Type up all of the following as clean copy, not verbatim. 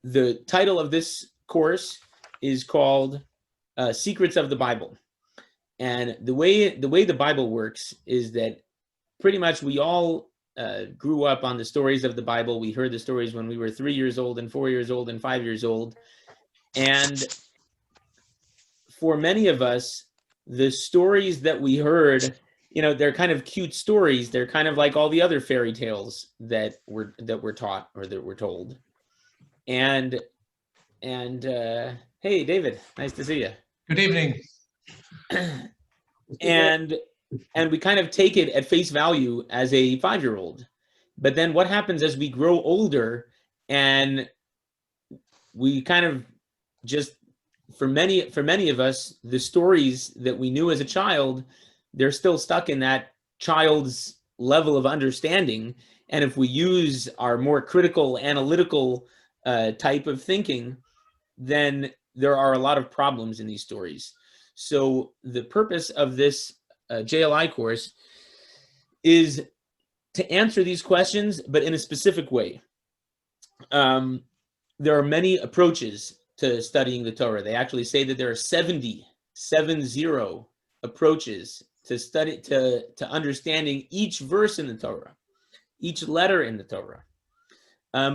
The title of this course is called Secrets of the Bible. And the way the Bible works is that pretty much we all grew up on the stories of the Bible. We heard the stories when we were 3 years old and 4 years old and 5 years old. And for many of us, the stories that we heard, they're kind of cute stories. They're kind of like all the other fairy tales that we're taught or that we're told. And hey, David, nice to see you. Good evening. And we kind of take it at face value as a 5-year-old. But then what happens as we grow older and we kind of just, for many of us, the stories that we knew as a child, they're still stuck in that child's level of understanding. And if we use our more critical, analytical type of thinking, then there are a lot of problems in these stories. So the purpose of this JLI course is to answer these questions, but in a specific way. There are many approaches to studying the Torah. They actually say that there are 70 approaches to study, to understanding each verse in the Torah, each letter in the Torah.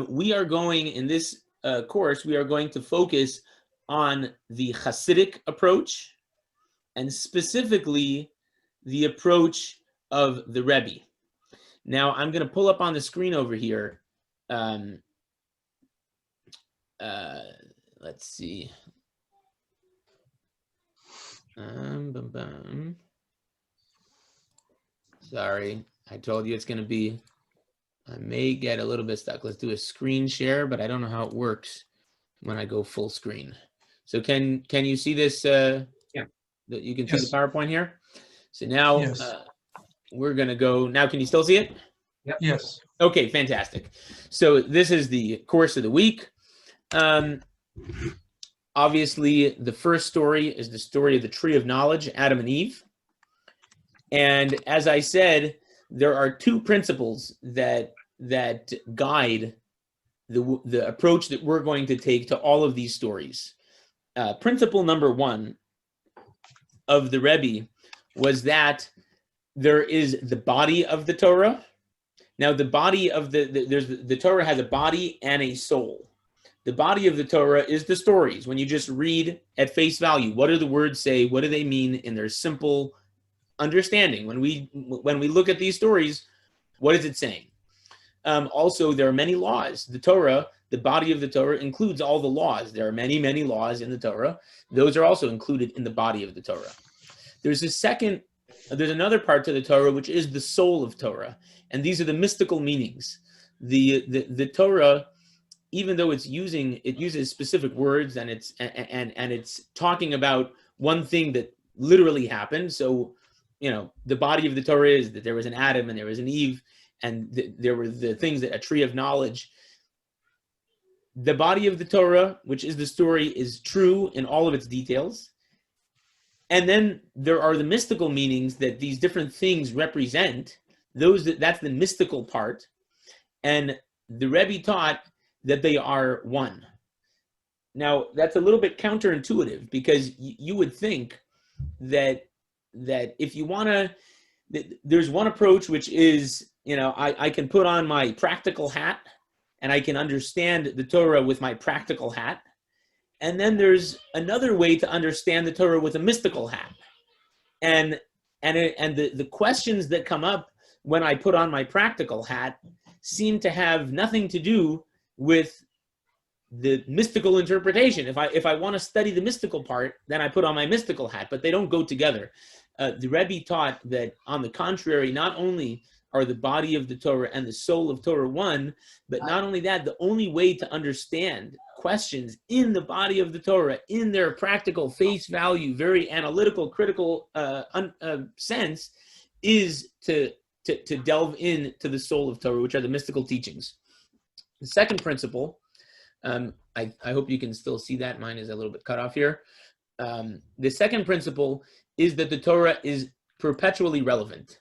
We are going, in this course, we are going to focus on the Hasidic approach, and specifically the approach of the Rebbe. Now, I'm going to pull up on the screen over here. Let's see. Sorry, I told you it's going to be, I may get a little bit stuck. Let's do a screen share, but I don't know how it works when I go full screen. So can you see this? Yeah. You can see the PowerPoint here. So now we're going to go. Now, can you still see it? Yep. Yes. Okay, fantastic. So this is the course of the week. Obviously, the first story is the story of the tree of knowledge, Adam and Eve. And as I said, there are two principles that guide the approach that we're going to take to all of these stories. Principle number one of the Rebbe was that there is the body of the Torah. Now, the body of the Torah has a body and a soul. The body of the Torah is the stories. When you just read at face value, what do the words say? What do they mean in their simple understanding? When we look at these stories, what is it saying? Also, there are many laws. The Torah, the body of the Torah, includes all the laws. There are many, many laws in the Torah. Those are also included in the body of the Torah. There's another part to the Torah, which is the soul of Torah. And these are the mystical meanings. The Torah, even though it uses specific words and it's talking about one thing that literally happened. So, the body of the Torah is that there was an Adam and there was an Eve, and there were the things that a tree of knowledge. The body of the Torah, which is the story, is true in all of its details. And then there are the mystical meanings that these different things represent. That's the mystical part. And the Rebbe taught that they are one. Now, that's a little bit counterintuitive, because you would think that if you want to, there's one approach, which is, I can put on my practical hat and I can understand the Torah with my practical hat. And then there's another way to understand the Torah with a mystical hat. And the questions that come up when I put on my practical hat seem to have nothing to do with the mystical interpretation. If I want to study the mystical part, then I put on my mystical hat, but they don't go together. The Rebbe taught that, on the contrary, not only are the body of the Torah and the soul of Torah one, but not only that, the only way to understand questions in the body of the Torah in their practical, face value, very analytical, critical sense is to delve into the soul of Torah, which are the mystical teachings. The second principle, I hope you can still see that. Mine is a little bit cut off here. The second principle is that the Torah is perpetually relevant.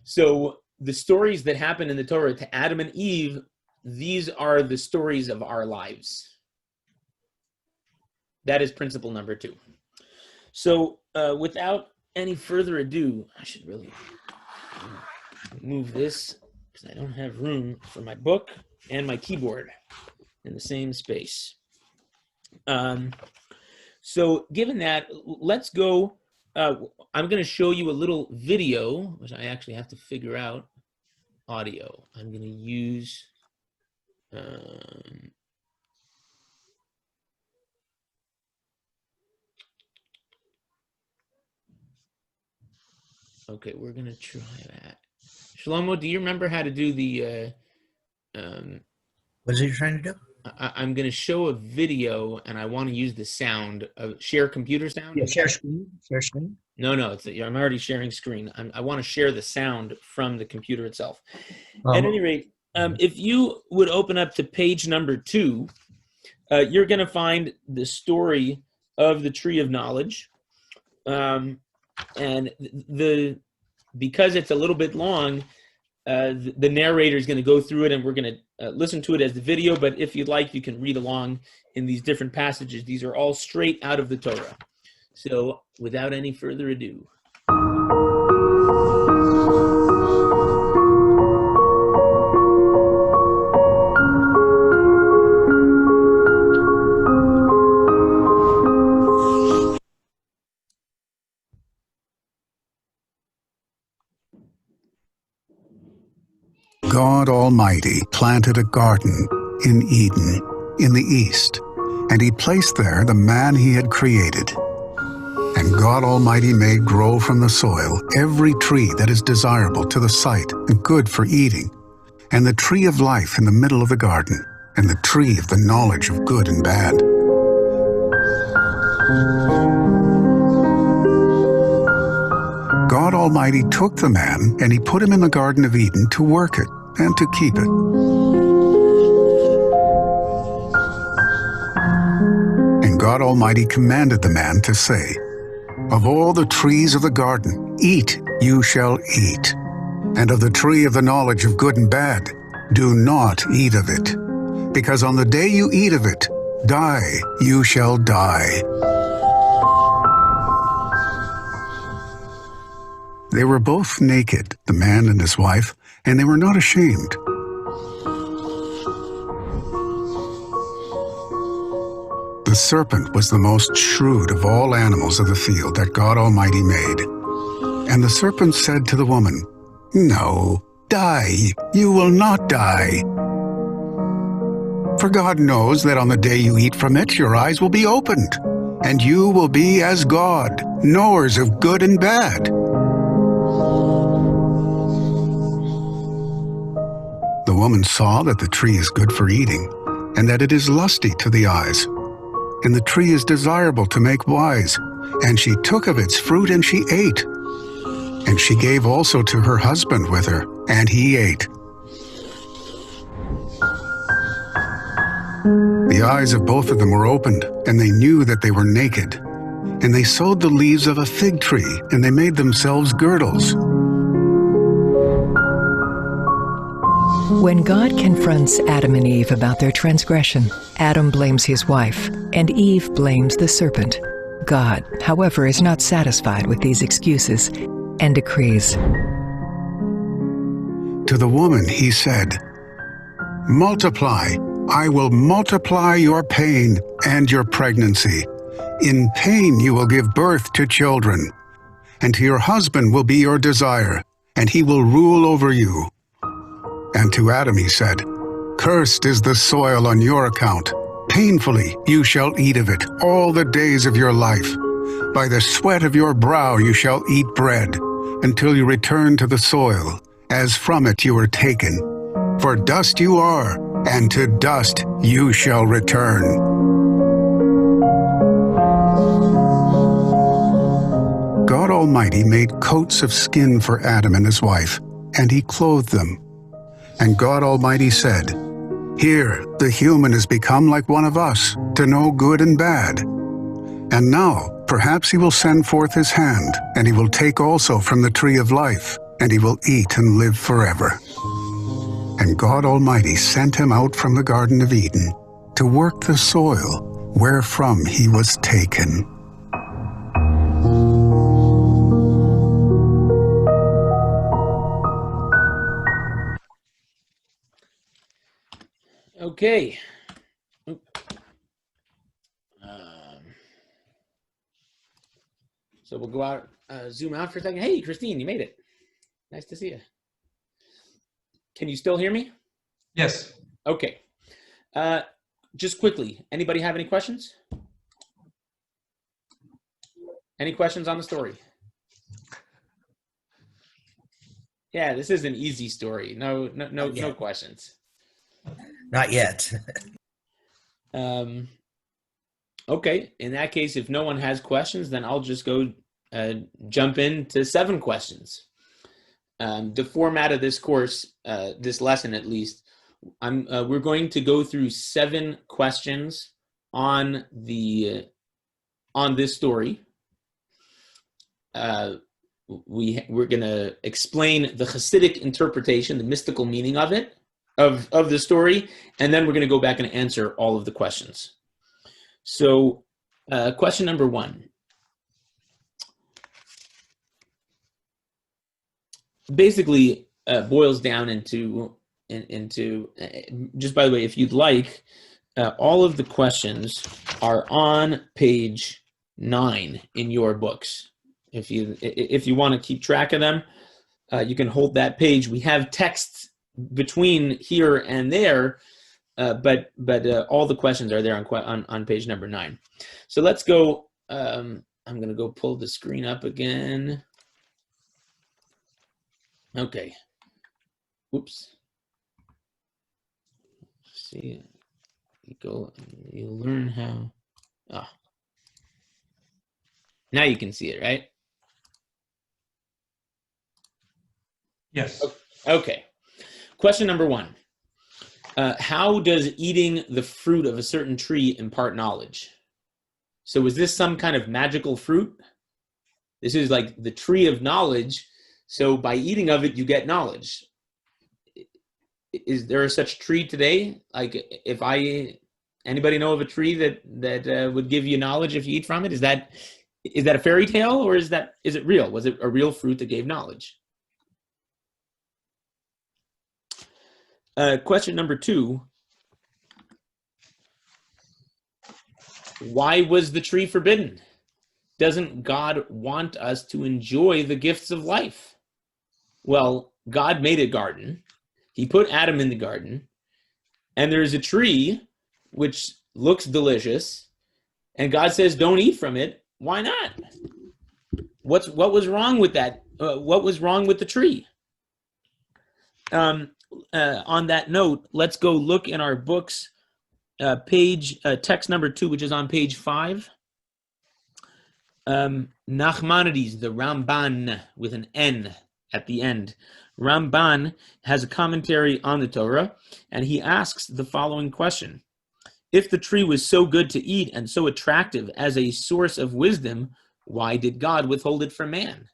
So the stories that happen in the Torah to Adam and Eve these are the stories of our lives. That is principle number 2. So without any further ado, I should really move this because I don't have room for my book and my keyboard in the same space. So given that, let's go. I'm going to show you a little video, which I actually have to figure out audio. I'm going to use okay, we're going to try that. Shlomo, do you remember how to do the what is it you're trying to do? I'm going to show a video, and I want to use the sound of share computer sound. Yeah, share screen. Share screen. No, I'm already sharing screen. I want to share the sound from the computer itself. At any rate, if you would open up to page number 2, you're going to find the story of the Tree of Knowledge, and because it's a little bit long. The narrator is going to go through it, and we're going to listen to it as the video, but if you'd like, you can read along in these different passages. These are all straight out of the Torah. So without any further ado. God Almighty planted a garden in Eden, in the east, and he placed there the man he had created. And God Almighty made grow from the soil every tree that is desirable to the sight and good for eating, and the tree of life in the middle of the garden, and the tree of the knowledge of good and bad. God Almighty took the man, and he put him in the Garden of Eden to work it and to keep it. And God Almighty commanded the man to say, "Of all the trees of the garden, eat you shall eat, and of the tree of the knowledge of good and bad, do not eat of it, because on the day you eat of it, die you shall die." They were both naked, the man and his wife, and they were not ashamed. The serpent was the most shrewd of all animals of the field that God Almighty made. And the serpent said to the woman, "No, die, you will not die. For God knows that on the day you eat from it, your eyes will be opened, and you will be as God, knowers of good and bad." The woman saw that the tree is good for eating, and that it is lusty to the eyes, and the tree is desirable to make wise, and she took of its fruit and she ate. And she gave also to her husband with her, and he ate. The eyes of both of them were opened, and they knew that they were naked. And they sewed the leaves of a fig tree, and they made themselves girdles. When God confronts Adam and Eve about their transgression, Adam blames his wife, and Eve blames the serpent. God, however, is not satisfied with these excuses and decrees. To the woman he said, "Multiply, I will multiply your pain and your pregnancy. In pain you will give birth to children, and to your husband will be your desire, and he will rule over you." And to Adam he said, "Cursed is the soil on your account. Painfully you shall eat of it all the days of your life. By the sweat of your brow you shall eat bread, until you return to the soil, as from it you were taken. For dust you are, and to dust you shall return." God Almighty made coats of skin for Adam and his wife, and he clothed them. And God Almighty said, "Here the human has become like one of us, to know good and bad. And now perhaps he will send forth his hand, and he will take also from the tree of life, and he will eat and live forever." And God Almighty sent him out from the Garden of Eden to work the soil wherefrom he was taken. Okay. So we'll go out, zoom out for a second. Hey, Christine, you made it. Nice to see you. Can you still hear me? Yes. Okay. Just quickly, anybody have any questions? Any questions on the story? Yeah, this is an easy story. No questions. Not yet. Okay, in that case, if no one has questions, then I'll just go jump into 7 questions. The format of this course, this lesson at least, we're going to go through 7 questions on this story. We're going to explain the Hasidic interpretation, the mystical meaning of it, of the story, and then we're going to go back and answer all of the questions. So, question number 1. Basically, boils down into just by the way, if you'd like, all of the questions are on page 9 in your books. If you want to keep track of them, you can hold that page. We have texts between here and there, but all the questions are there on page number 9. So let's go. I'm going to go pull the screen up again. Okay. Oops. See, you learn how. Now you can see it, right? Yes. Okay. Question number 1. How does eating the fruit of a certain tree impart knowledge? So is this some kind of magical fruit? This is like the tree of knowledge. So by eating of it, you get knowledge. Is there such tree today? Like anybody know of a tree that would give you knowledge if you eat from it? Is that a fairy tale, or is it real? Was it a real fruit that gave knowledge? Question number 2. Why was the tree forbidden? Doesn't God want us to enjoy the gifts of life? Well, God made a garden. He put Adam in the garden, and there's a tree which looks delicious, and God says, don't eat from it. Why not? What was wrong with that? What was wrong with the tree? On that note, let's go look in our books, text number 2, which is on page 5. Nachmanides, the Ramban with an N at the end. Ramban has a commentary on the Torah, and he asks the following question. If the tree was so good to eat and so attractive as a source of wisdom, why did God withhold it from man?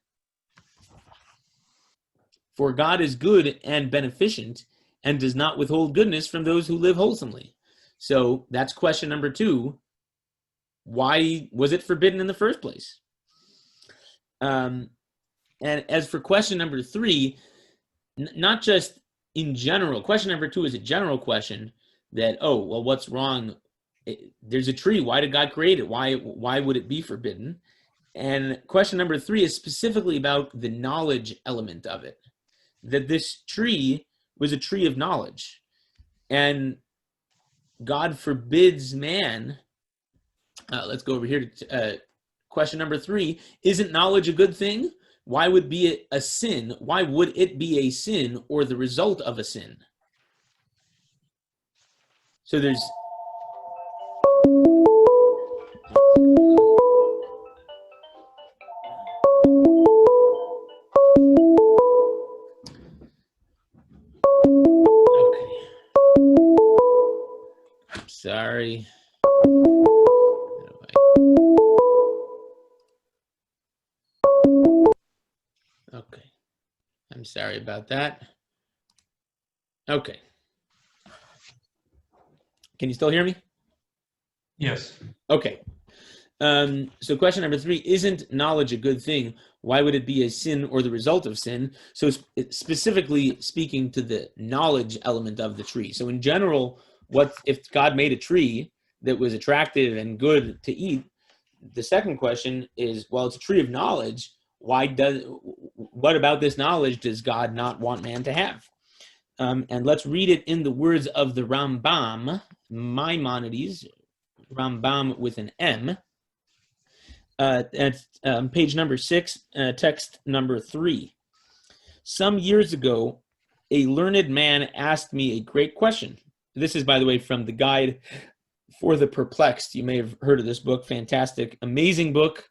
For God is good and beneficent and does not withhold goodness from those who live wholesomely. So that's question number 2. Why was it forbidden in the first place? And as for question number 3, not just in general, question number 2 is a general question that, what's wrong? There's a tree. Why did God create it? Why would it be forbidden? And question number 3 is specifically about the knowledge element of it, that this tree was a tree of knowledge, and God forbids man. Let's go over here to question number 3. Isn't knowledge a good thing? Why would it be a sin? Why would it be a sin or the result of a sin? So there's sorry. Okay. I'm sorry about that. Okay. Can you still hear me? Yes. Okay. So question number 3, isn't knowledge a good thing? Why would it be a sin or the result of sin? So specifically speaking to the knowledge element of the tree. So in general, what if God made a tree that was attractive and good to eat? The second question is, well, it's a tree of knowledge. What about this knowledge does God not want man to have? And let's read it in the words of the Rambam, Maimonides, Rambam with an M. At page number 6, text number 3. Some years ago, a learned man asked me a great question. This is, by the way, from the Guide for the Perplexed. You may have heard of this book. Fantastic, amazing book,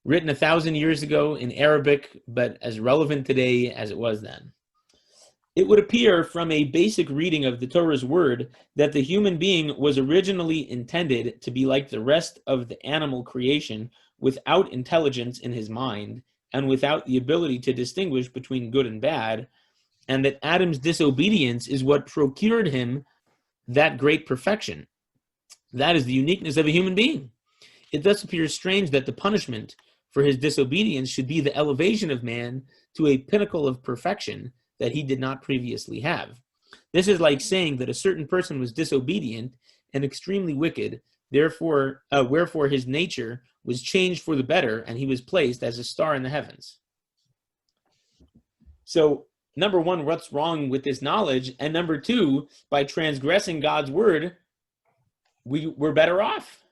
written 1,000 years ago in Arabic, but as relevant today as it was then. It would appear from a basic reading of the Torah's word that the human being was originally intended to be like the rest of the animal creation, without intelligence in his mind and without the ability to distinguish between good and bad, and that Adam's disobedience is what procured him that great perfection. That is the uniqueness of a human being. It thus appears strange that the punishment for his disobedience should be the elevation of man to a pinnacle of perfection that he did not previously have. This is like saying that a certain person was disobedient and extremely wicked, wherefore his nature was changed for the better, and he was placed as a star in the heavens. So, number 1, what's wrong with this knowledge? And number 2, by transgressing God's word, we're better off.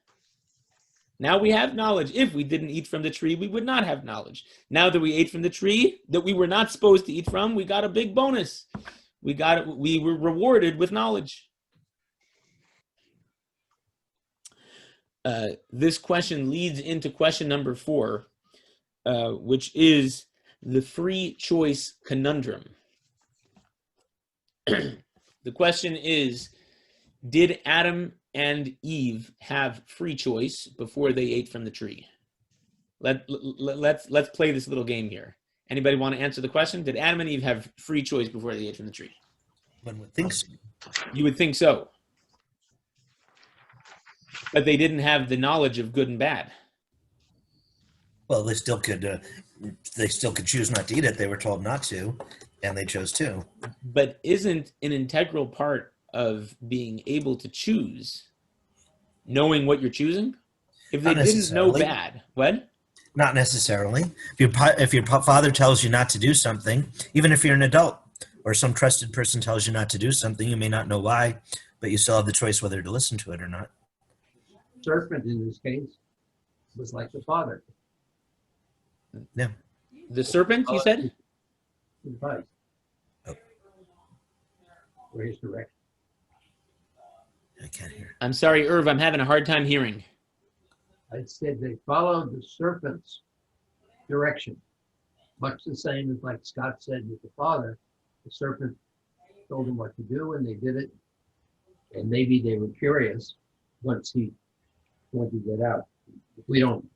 Now we have knowledge. If we didn't eat from the tree, we would not have knowledge. Now that we ate from the tree that we were not supposed to eat from, we got a big bonus. We were rewarded with knowledge. This question leads into question number 4, which is the free choice conundrum. The question is, did Adam and Eve have free choice before they ate from the tree? Let's play this little game here. Anybody want to answer the question? Did Adam and Eve have free choice before they ate from the tree? One would think so. You would think so. But they didn't have the knowledge of good and bad. Well, they still could choose not to eat it. They were told not to, and they chose to. But isn't an integral part of being able to choose knowing what you're choosing? If they didn't know bad, what? Not necessarily. If your father tells you not to do something, even if you're an adult, or some trusted person tells you not to do something, you may not know why, but you still have the choice whether to listen to it or not. Serpent in this case was like the father. Yeah. The serpent, you said? Advice. Oh. For his direction. I can't hear. I'm sorry, Irv, I'm having a hard time hearing. I said they followed the serpent's direction. Much the same as like Scott said with the father. The serpent told them what to do and they did it. And maybe they were curious once he pointed that out. If we don't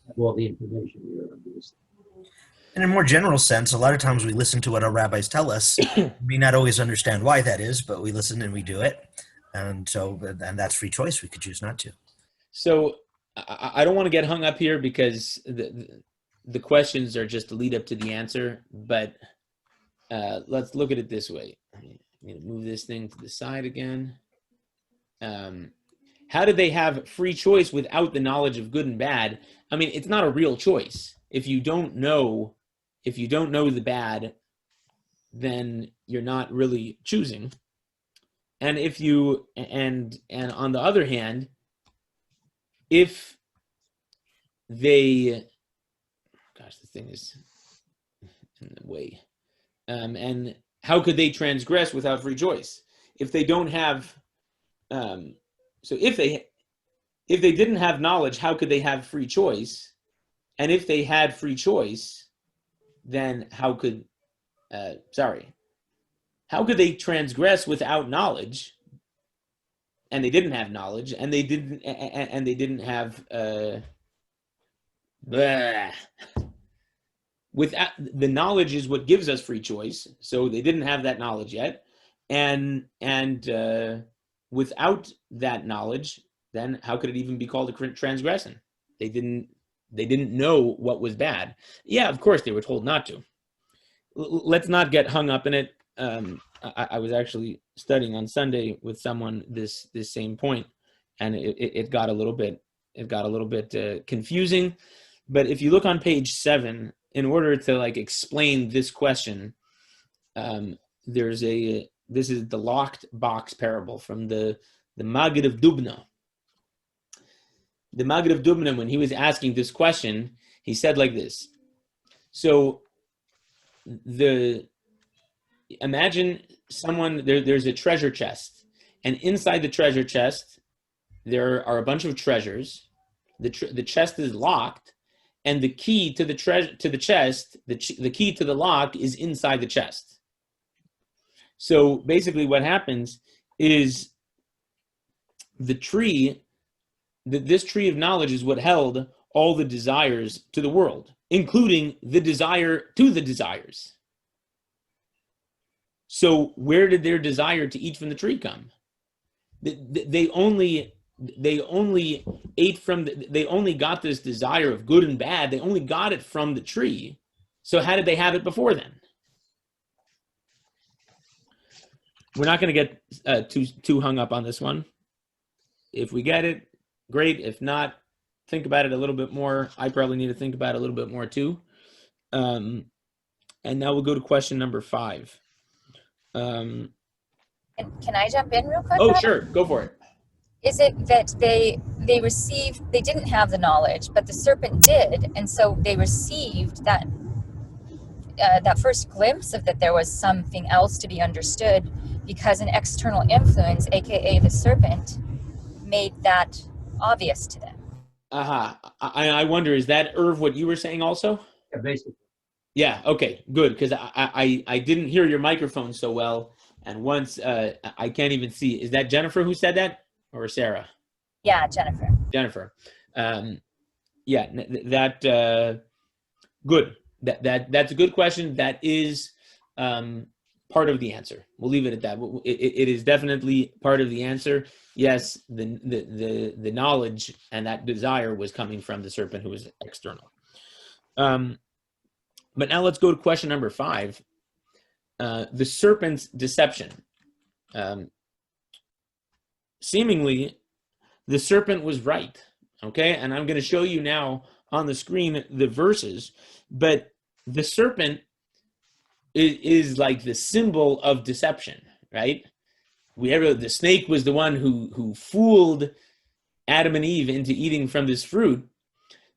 have all the information, we don't understand. In a more general sense, a lot of times we listen to what our rabbis tell us. We may not always understand why that is, but we listen and we do it. And that's free choice. We could choose not to. So I don't want to get hung up here because the questions are just a lead up to the answer, but let's look at it this way. I'm going to move this thing to the side again. How do they have free choice without the knowledge of good and bad? I mean, it's not a real choice. If you don't know the bad, then you're not really choosing. And if you and on the other hand, if they, gosh, the thing is in the way, and how could they transgress without free choice if they don't have? So if they didn't have knowledge, how could they have free choice? And if they had free choice, then how could they transgress without knowledge? And they didn't have knowledge, and they didn't have without the knowledge is what gives us free choice. So they didn't have that knowledge yet, and without that knowledge, then how could it even be called a transgression? They didn't know what was bad. Yeah, of course they were told not to. Let's not get hung up in it. I was actually studying on Sunday with someone this same point, and it got a little bit confusing. But if you look on page 7, in order to like explain this question, this is the locked box parable from the Maggid of Dubna. The Maggid of Dubna, when he was asking this question, he said like this. So imagine someone, there's a treasure chest, and inside the treasure chest there are a bunch of treasures. The chest is locked, and the key to the chest, the key to the lock is inside the chest. So basically what happens is this tree of knowledge is what held all the desires to the world, including the desire to the desires. So where did their desire to eat from the tree come? They only ate from they only got this desire of good and bad. They only got it from the tree. So how did they have it before then? We're not going to get too hung up on this one. If we get it, great. If not, think about it a little bit more. I probably need to think about it a little bit more too. And now we'll go to question number 5. Can I jump in real quick? Oh, sure. Go for it. Is it that they didn't have the knowledge, but the serpent did, and so they received that first glimpse of that there was something else to be understood because an external influence, aka the serpent, made that obvious to them. I wonder, is that, Irv, what you were saying also? Yeah, basically. Yeah, okay, good, because I didn't hear your microphone so well, and once I can't even see. Is that Jennifer who said that, or Sarah? Yeah, Jennifer. Jennifer. Good. That's a good question. That is part of the answer. We'll leave it at that. It is definitely part of the answer. Yes, the knowledge and that desire was coming from the serpent who was external. But now let's go to question number 5. The serpent's deception. Seemingly, the serpent was right. Okay, and I'm going to show you now on the screen the verses. But the serpent is like the symbol of deception, right? The snake was the one who fooled Adam and Eve into eating from this fruit.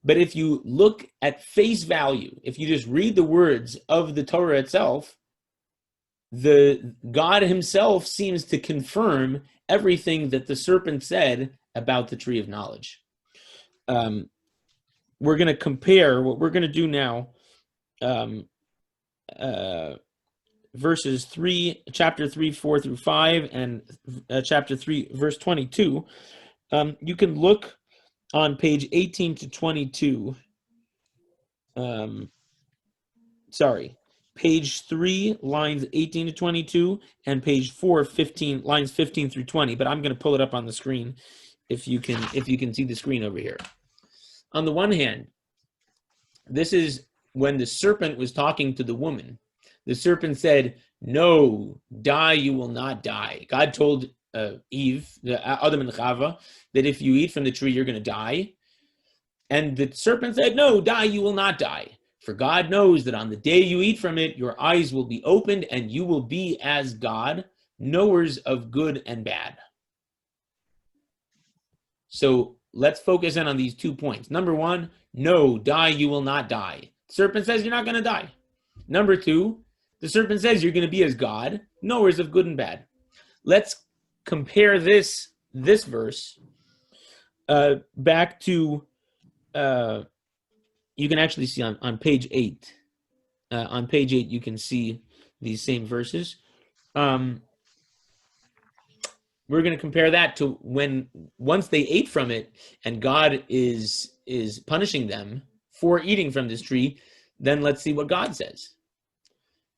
But if you look at face value, if you just read the words of the Torah itself, the God himself seems to confirm everything that the serpent said about the tree of knowledge. We're going to compare what we're going to do now. Verses 3, chapter 3, 4 through 5, and chapter 3, verse 22. You can look on page 18 to 22. Page 3, lines 18 to 22, and page 4, lines 15 through 20. But I'm going to pull it up on the screen if you can see the screen over here. On the one hand, this is when the serpent was talking to the woman. The serpent said, "No, die, you will not die." God told Eve, Adam and Chava, that if you eat from the tree, you're going to die. And the serpent said, "No, die, you will not die. For God knows that on the day you eat from it, your eyes will be opened and you will be as God, knowers of good and bad." So let's focus in on these 2 points. Number 1, no, die, you will not die. The serpent says you're not going to die. Number 2, the serpent says you're going to be as God, knowers of good and bad. Let's compare this verse back to, you can actually see on page 8. On page 8, you can see these same verses. We're going to compare that to once they ate from it and God is punishing them for eating from this tree, then let's see what God says.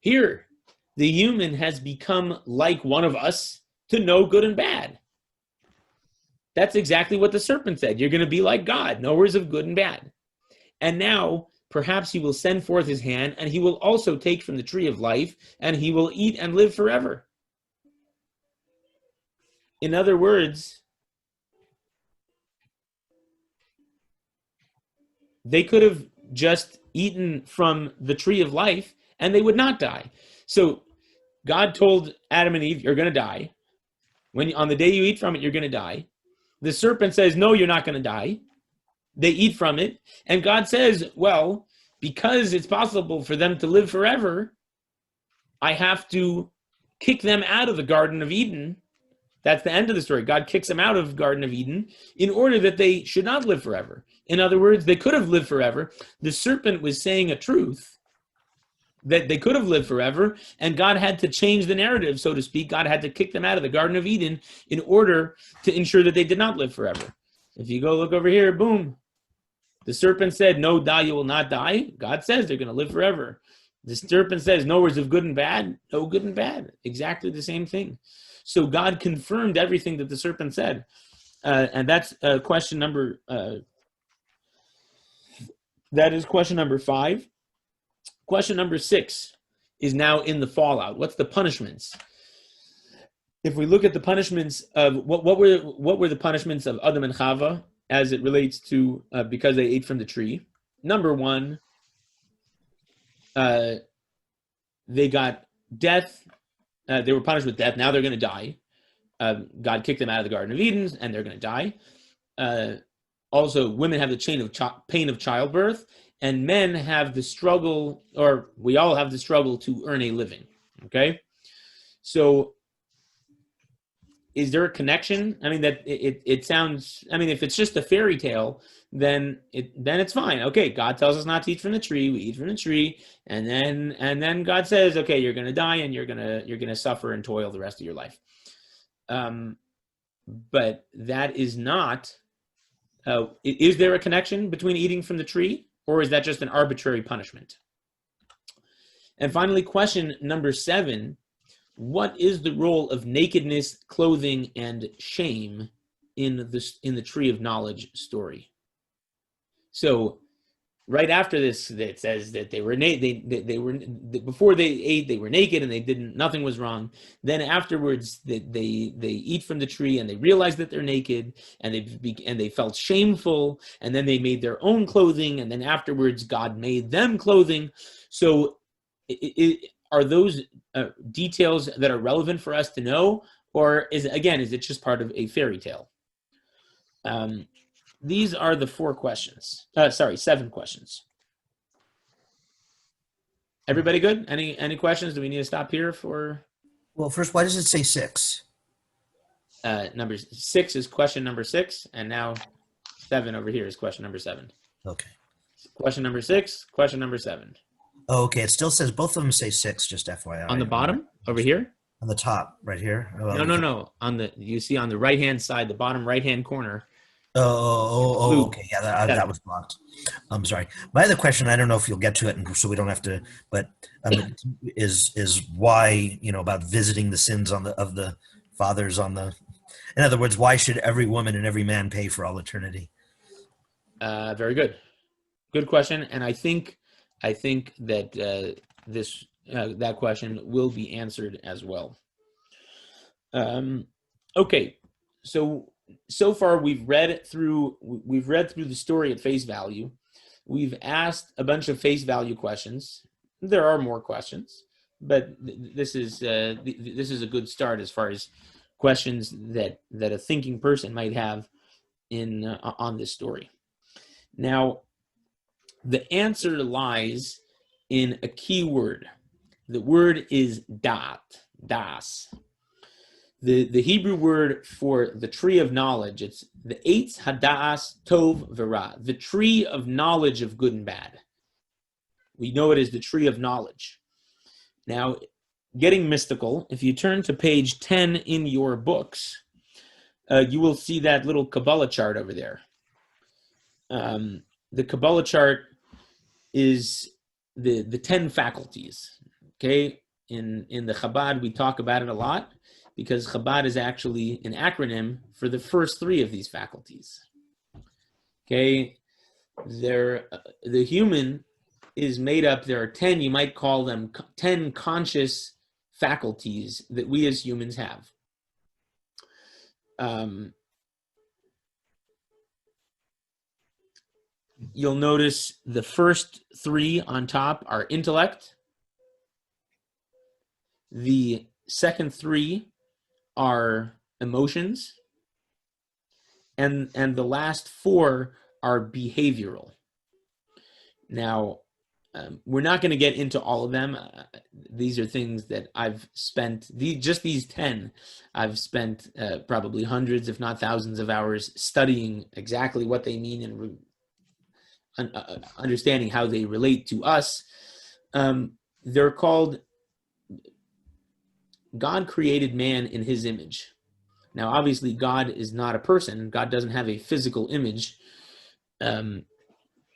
Here, the human has become like one of us to know good and bad. That's exactly what the serpent said. You're going to be like God, knowers of good and bad. And now, perhaps he will send forth his hand, and he will also take from the tree of life, and he will eat and live forever. In other words, they could have just eaten from the tree of life, and they would not die. So God told Adam and Eve, you're going to die. On the day you eat from it, you're going to die. The serpent says, no, you're not going to die. They eat from it. And God says, well, because it's possible for them to live forever, I have to kick them out of the Garden of Eden. That's the end of the story. God kicks them out of Garden of Eden in order that they should not live forever. In other words, they could have lived forever. The serpent was saying a truth that they could have lived forever, and God had to change the narrative, so to speak. God had to kick them out of the Garden of Eden in order to ensure that they did not live forever. If you go look over here, boom. The serpent said, no, die, you will not die. God says they're going to live forever. The serpent says, no words of good and bad, no good and bad. Exactly the same thing. So God confirmed everything that the serpent said. And that's question number, that is question number 5. Question number 6 is now in the fallout. What's the punishments? If we look at the punishments of what were the punishments of Adam and Chava as it relates to because they ate from the tree? Number 1, they got death. They were punished with death. Now they're going to die. God kicked them out of the Garden of Eden, and they're going to die. Also, women have the pain of childbirth, and men have the struggle, or we all have the struggle to earn a living. Okay? So, is there a connection? I mean, that it sounds. I mean, if it's just a fairy tale, then it's fine. Okay, God tells us not to eat from the tree. We eat from the tree, and then God says, okay, you're going to die, and you're gonna suffer and toil the rest of your life. But that is not. Is there a connection between eating from the tree, or is that just an arbitrary punishment? And finally, question number 7: what is the role of nakedness, clothing, and shame in the tree of knowledge story? So, right after this, it says that they were they were before they ate, they were naked and nothing was wrong. Then afterwards, they eat from the tree and they realize that they're naked and they felt shameful, and then they made their own clothing, and then afterwards God made them clothing. So, are those details that are relevant for us to know, or is it just part of a fairy tale? These are the 7 questions. Everybody good? Any questions? Do we need to stop here for? Well, first, why does it say 6? Number 6 is question number 6, and now 7 over here is question number 7. Okay. Question number 6, question number 7. Oh, okay. It still says, both of them say 6, just FYI. On the bottom over here? On the top, right here? No. You see on the right-hand side, the bottom right-hand corner. Oh, okay. Yeah, that was blocked. I'm sorry. My other question, I don't know if you'll get to it, and so we don't have to, but is why, about visiting the sins of the fathers on the, in other words, why should every woman and every man pay for all eternity? Very good. Good question. And I think that that question will be answered as well. Okay. So far we've read through the story at face value. We've asked a bunch of face value questions. There are more questions, but this is a good start as far as questions that a thinking person might have on this story. Now, the answer lies in a key word. The word is das. The Hebrew word for the tree of knowledge, it's the Eitz Hadas Tov V'Ra, the tree of knowledge of good and bad. We know it as the tree of knowledge. Now, getting mystical, if you turn to page 10 in your books, you will see that little Kabbalah chart over there. The Kabbalah chart is the 10 faculties, okay? in the Chabad, we talk about it a lot because Chabad is actually an acronym for the first three of these faculties. Okay, the human is made up, there are 10, you might call them 10 conscious faculties that we as humans have. You'll notice the first three on top are intellect. The second three are emotions. And the last four are behavioral. Now, we're not going to get into all of them. These are things that I've spent, these 10, I've spent probably hundreds, if not thousands of hours studying exactly what they mean and understanding how they relate to us. They're called, God created man in his image. Now, obviously, God is not a person. God doesn't have a physical image.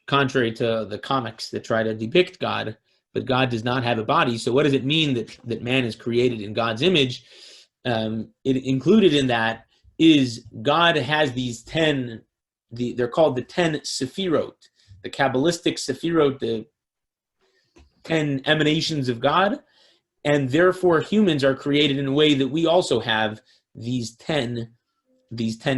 Contrary to the comics that try to depict God, but God does not have a body. So what does it mean that man is created in God's image? It included in that is God has these 10, they're called the 10 Sephirot, the Kabbalistic Sephirot, the 10 emanations of God, and therefore humans are created in a way that we also have these 10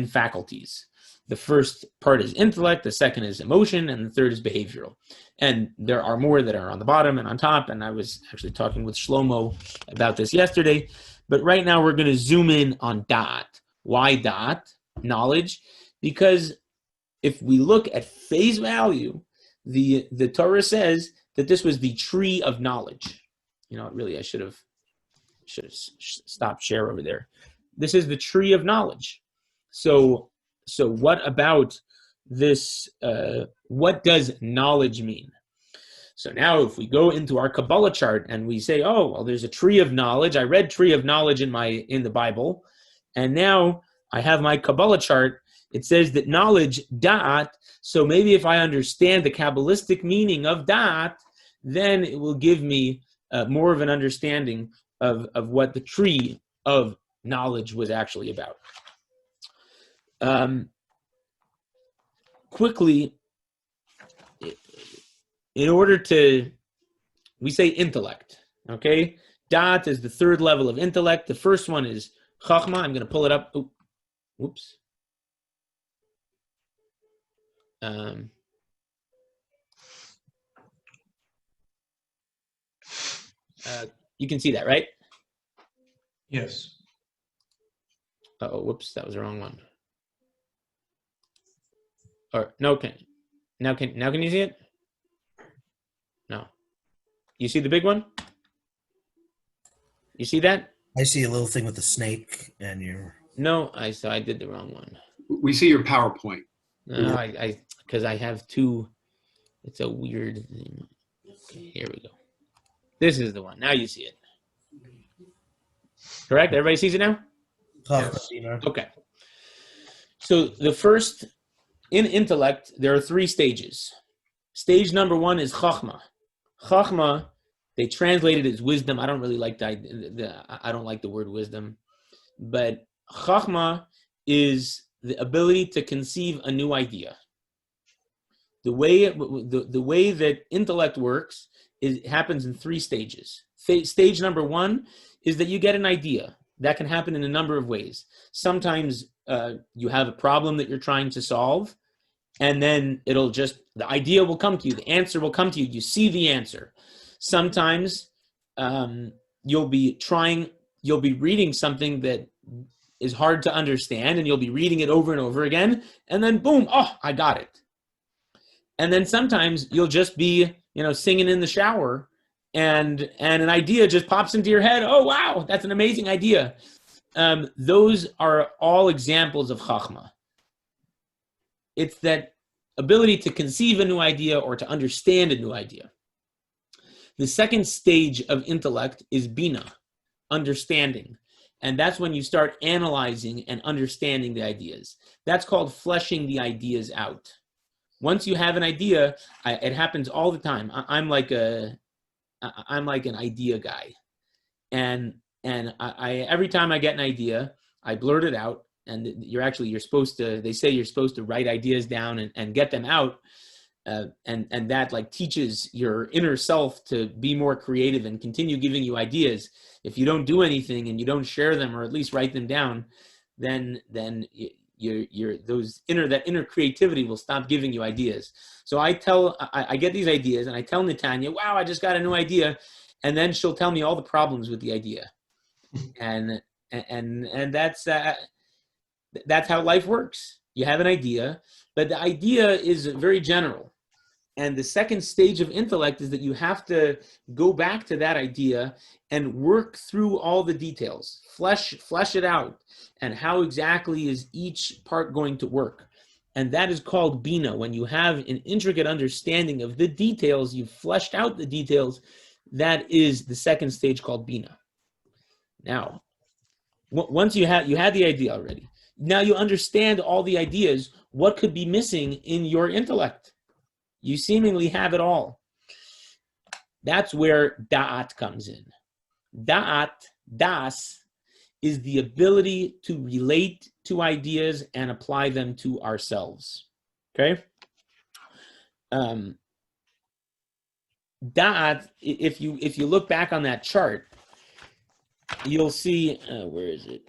faculties. The first part is intellect, the second is emotion, and the third is behavioral. And there are more that are on the bottom and on top, and I was actually talking with Shlomo about this yesterday. But right now we're going to zoom in on dot. Why dot? Knowledge. Because if we look at face value, the Torah says that this was the tree of knowledge. You know, really, I should have stopped share over there. This is the tree of knowledge. So what about this? What does knowledge mean? So now if we go into our Kabbalah chart and we say, oh, well, there's a tree of knowledge. I read tree of knowledge in the Bible. And now I have my Kabbalah chart. It says that knowledge, da'at. So maybe if I understand the Kabbalistic meaning of da'at, then it will give me more of an understanding of what the tree of knowledge was actually about. Quickly, in order to, we say intellect, okay? Da'at is the third level of intellect. The first one is Chachma. I'm going to pull it up. Oh, whoops. You can see that, right? Yes. Oh, whoops, that was the wrong one. Or no, now can you see it? No. You see the big one? You see that? I see a little thing with a snake and you're... No, I did the wrong one. We see your PowerPoint. No, because I have two. It's a weird thing. Okay, here we go. This is the one. Now you see it. Correct? Everybody sees it now? Yes. Okay. So the first, in intellect, there are three stages. Stage number one is Chachma. Chachma, they translate it as wisdom. I don't really like I don't like the word wisdom. But Chachma is the ability to conceive a new idea. The way that intellect works is happens in three stages. Stage number one is that you get an idea. That can happen in a number of ways. Sometimes you have a problem that you're trying to solve, and then the idea will come to you, the answer will come to you, you see the answer. Sometimes you'll be reading something that is hard to understand, and you'll be reading it over and over again, and then boom, oh, I got it. And then sometimes you'll just be, singing in the shower, and an idea just pops into your head. Oh, wow, that's an amazing idea. Those are all examples of Chachma. It's that ability to conceive a new idea or to understand a new idea. The second stage of intellect is Bina, understanding. And that's when you start analyzing and understanding the ideas. That's called fleshing the ideas out. Once you have an idea, it happens all the time. I'm like an idea guy. I every time I get an idea, I blurt it out. And you're supposed to, they say you're supposed to write ideas down and get them out. And that like teaches your inner self to be more creative and continue giving you ideas. If you don't do anything and you don't share them or at least write them down, then that inner creativity will stop giving you ideas. So I get these ideas and I tell Netanya, wow, I just got a new idea. And then she'll tell me all the problems with the idea. And that's how life works. You have an idea, but the idea is very general. And the second stage of intellect is that you have to go back to that idea and work through all the details, flesh it out, and how exactly is each part going to work. And that is called Bina. When you have an intricate understanding of the details, you've fleshed out the details, that is the second stage called Bina. Now, once you had the idea already, now you understand all the ideas, what could be missing in your intellect? You seemingly have it all. That's where da'at comes in. Das, is the ability to relate to ideas and apply them to ourselves. Okay? Da'at, if you look back on that chart, you'll see, where is it?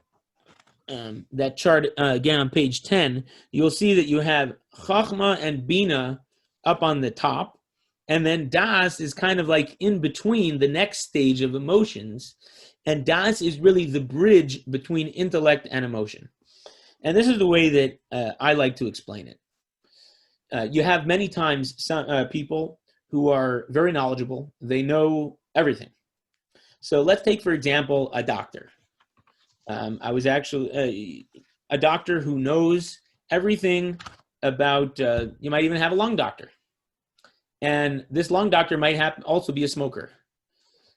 That chart, again on page 10, you'll see that you have Chachma and Bina up on the top, and then Das is kind of like in between the next stage of emotions, and Das is really the bridge between intellect and emotion. And this is the way that I like to explain it. You have many times some people who are very knowledgeable, they know everything. So let's take, for example, a doctor. I was actually a doctor who knows everything about, you might even have a lung doctor. And this lung doctor might also be a smoker.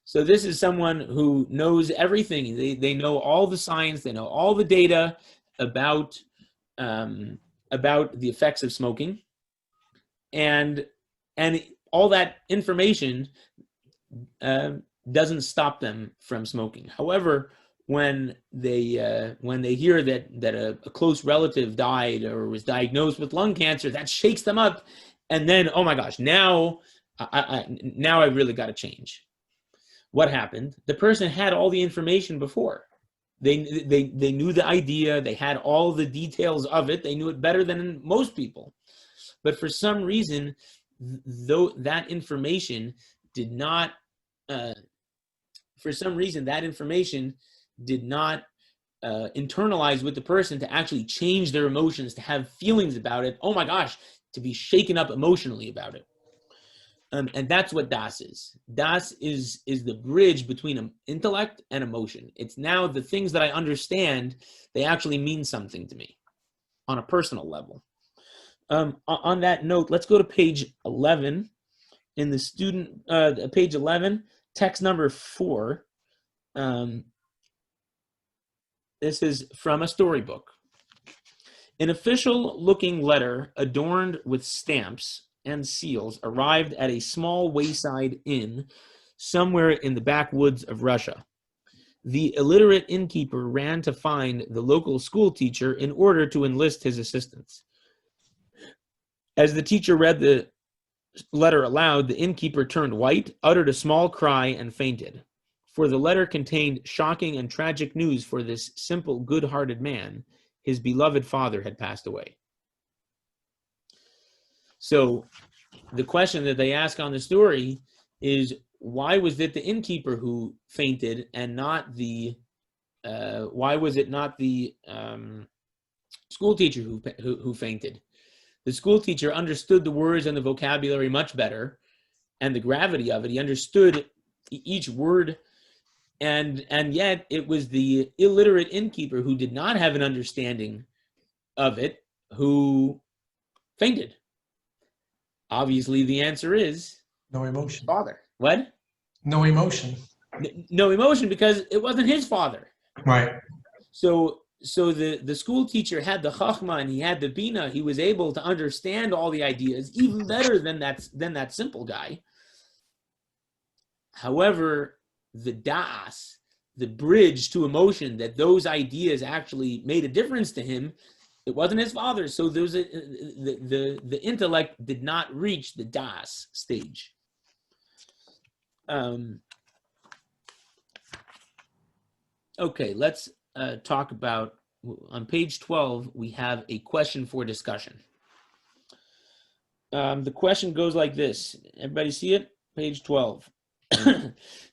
So this is someone who knows everything. They know all the science, they know all the data about the effects of smoking. And all that information doesn't stop them from smoking. However, when they hear that a close relative died or was diagnosed with lung cancer, that shakes them up, and then, oh my gosh, now I really got to change. What happened? The person had all the information before. They knew the idea. They had all the details of it. They knew it better than most people. But for some reason, though that information did not, internalize with the person to actually change their emotions, to have feelings about it. Oh my gosh, to be shaken up emotionally about it. And that's what Das is. Das is the bridge between intellect and emotion. It's now the things that I understand, they actually mean something to me on a personal level. On that note, let's go to page 11 in the student, page 11, text number 4. This is from a storybook. An official-looking letter adorned with stamps and seals arrived at a small wayside inn somewhere in the backwoods of Russia. The illiterate innkeeper ran to find the local school teacher in order to enlist his assistance. As the teacher read the letter aloud, the innkeeper turned white, uttered a small cry, and fainted. For the letter contained shocking and tragic news for this simple, good-hearted man. His beloved father had passed away. So the question that they ask on the story is, why was it the innkeeper who fainted and not the, why was it not the school teacher who fainted? The school teacher understood the words and the vocabulary much better, and the gravity of it. He understood each word, and yet it was the illiterate innkeeper who did not have an understanding of it who fainted. Obviously, the answer is No emotion. father. What? No emotion. No emotion, because it wasn't his father. Right. So the school teacher had the chachma and he had the bina. He was able to understand all the ideas even better than that simple guy. However, the das, the bridge to emotion, that those ideas actually made a difference to him, it wasn't his father. So there was the intellect did not reach the Das stage. Okay, let's talk about, on page 12, we have a question for discussion. The question goes like this. Everybody see it? Page 12.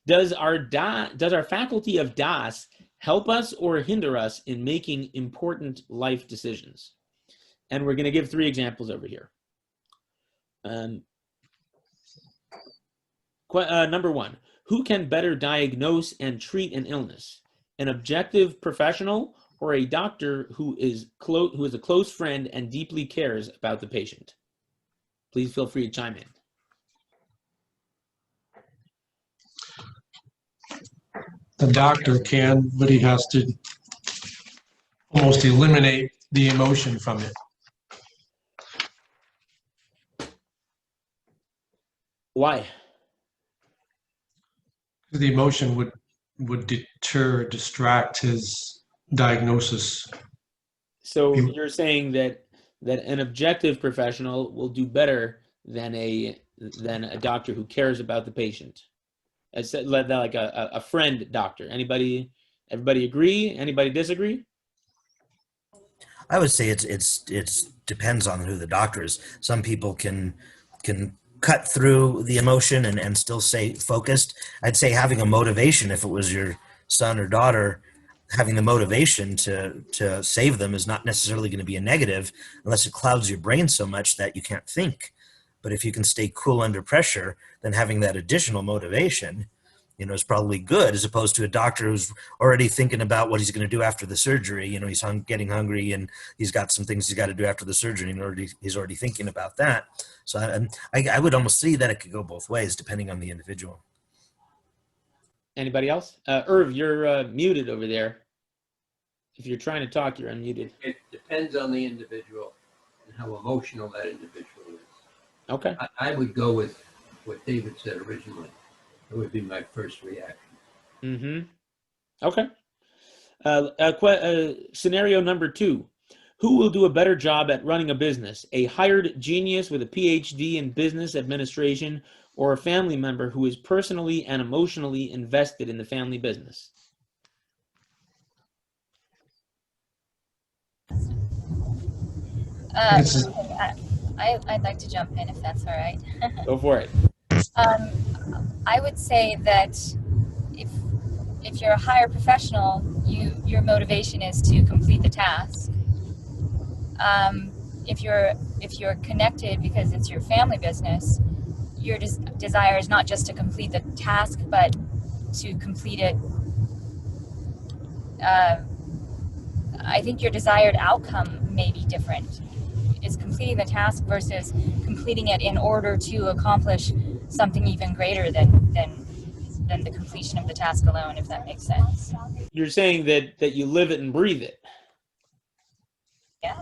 Does our faculty of Das help us or hinder us in making important life decisions? And we're going to give 3 examples over here. Number 1, who can better diagnose and treat an illness? An objective professional or a doctor who is a close friend and deeply cares about the patient? Please feel free to chime in. The doctor can, but he has to almost eliminate the emotion from it. Why? The emotion would distract his diagnosis. So you're saying that an objective professional will do better than a doctor who cares about the patient. It's like a friend doctor. Everybody agree? Anybody disagree? I would say it's depends on who the doctor is. Some people can cut through the emotion and still stay focused. I'd say having a motivation, if it was your son or daughter, having the motivation to save them is not necessarily going to be a negative unless it clouds your brain so much that you can't think. But if you can stay cool under pressure, then having that additional motivation, is probably good, as opposed to a doctor who's already thinking about what he's going to do after the surgery. He's getting hungry and he's got some things he's got to do after the surgery, and he's already thinking about that. So I would almost see that it could go both ways depending on the individual. Anybody else? Irv, you're muted over there. If you're trying to talk, you're unmuted. It depends on the individual and how emotional that individual is. Okay. I would go with what David said originally. That would be my first reaction. Mm-hmm. Okay. Scenario number 2. Who will do a better job at running a business? A hired genius with a PhD in business administration, or a family member who is personally and emotionally invested in the family business? I'd like to jump in if that's all right. Go for it. I would say that if you're a higher professional, your motivation is to complete the task. If you're connected because it's your family business, your desire is not just to complete the task, but to complete it. I think your desired outcome may be different. Is completing the task versus completing it in order to accomplish something even greater than the completion of the task alone, if that makes sense. You're saying that you live it and breathe it. Yeah.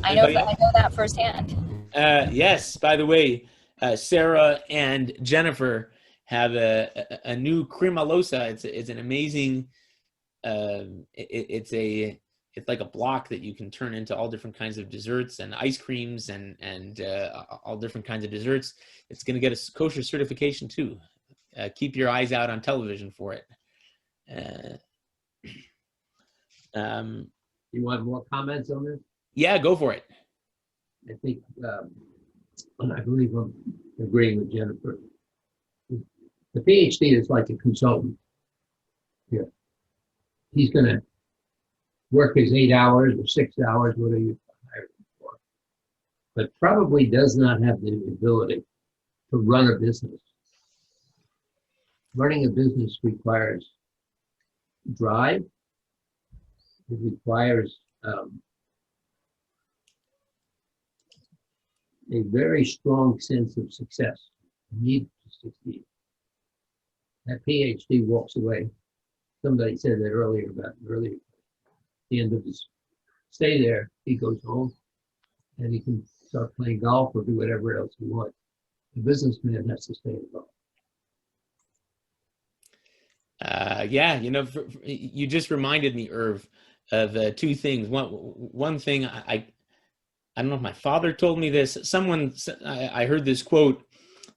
I know that firsthand. Yes. By the way, Sarah and Jennifer have a new Cremalosa. It's an amazing. It's like a block that you can turn into all different kinds of desserts and ice creams and all different kinds of desserts. It's going to get a kosher certification too. Keep your eyes out on television for it. You want more comments on this? Yeah, go for it. I think, and I believe I'm agreeing with Jennifer. The PhD is like a consultant here. He's going to work his 8 hours or 6 hours, whatever you hire him for, but probably does not have the ability to run a business. Running a business requires drive. It requires a very strong sense of success. You need to succeed. That PhD walks away. Somebody said that earlier the end of his stay there, he goes home and he can start playing golf or do whatever else he wants. The businessman has to stay involved. Yeah, you just reminded me, Irv, of two things. One thing I don't know if my father told me this. I heard this quote: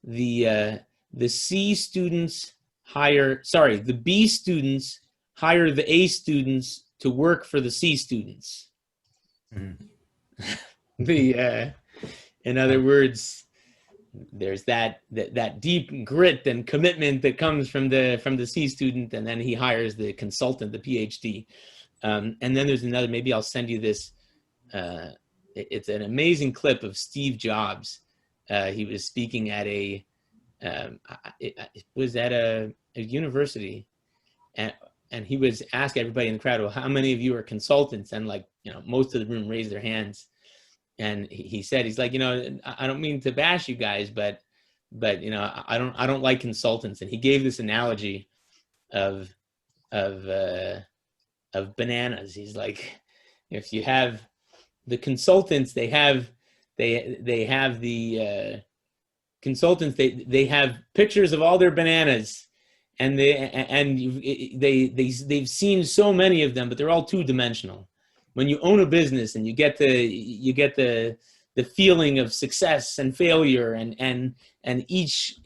the C students the B students hire the A students to work for the C students. Mhm. In other words, there's that deep grit and commitment that comes from the C student, and then he hires the consultant, the PhD. And then there's another. Maybe I'll send you this. It's an amazing clip of Steve Jobs. He was speaking at it was at a university, and he was asking everybody in the crowd, well, how many of you are consultants? And most of the room raised their hands. And he said, he's like, I don't mean to bash you guys, but I don't like consultants. And he gave this analogy of bananas. He's like, if you have the consultants, they have the consultants, they have pictures of all their bananas, and they've seen so many of them, but they're all two-dimensional. When you own a business and you get the feeling of success and failure and each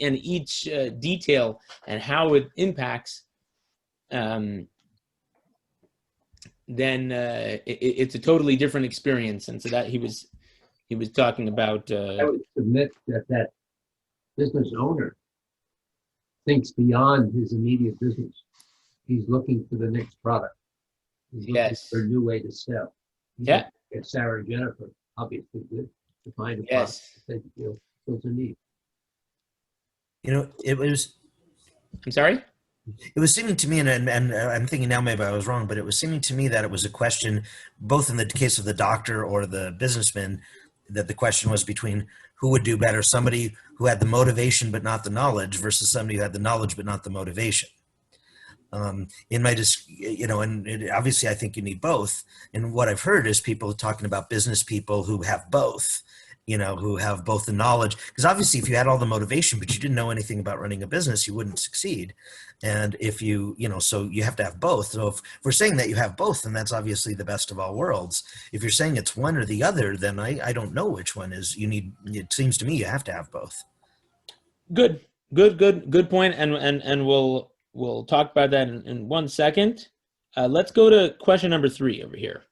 detail and how it impacts, then it's a totally different experience. And so that he was talking about. I would submit that business owner thinks beyond his immediate business. He's looking for the next product. He's looking for a new way to sell. Yeah. Sarah and Jennifer obviously did to find a product Yes. that they feel fills a need. It was. I'm sorry? It was seeming to me, and I'm thinking now maybe I was wrong, but it was seeming to me that it was a question, both in the case of the doctor or the businessman, that the question was between who would do better, somebody who had the motivation but not the knowledge versus somebody who had the knowledge but not the motivation. And obviously I think you need both. And what I've heard is people talking about business people who have both, who have both the knowledge, because obviously if you had all the motivation, but you didn't know anything about running a business, you wouldn't succeed. And if so you have to have both. So if we're saying that you have both, then that's obviously the best of all worlds. If you're saying it's one or the other, then I don't know which one is. It seems to me you have to have both. Good point. And we'll talk about that in 1 second. Let's go to question number 3 over here.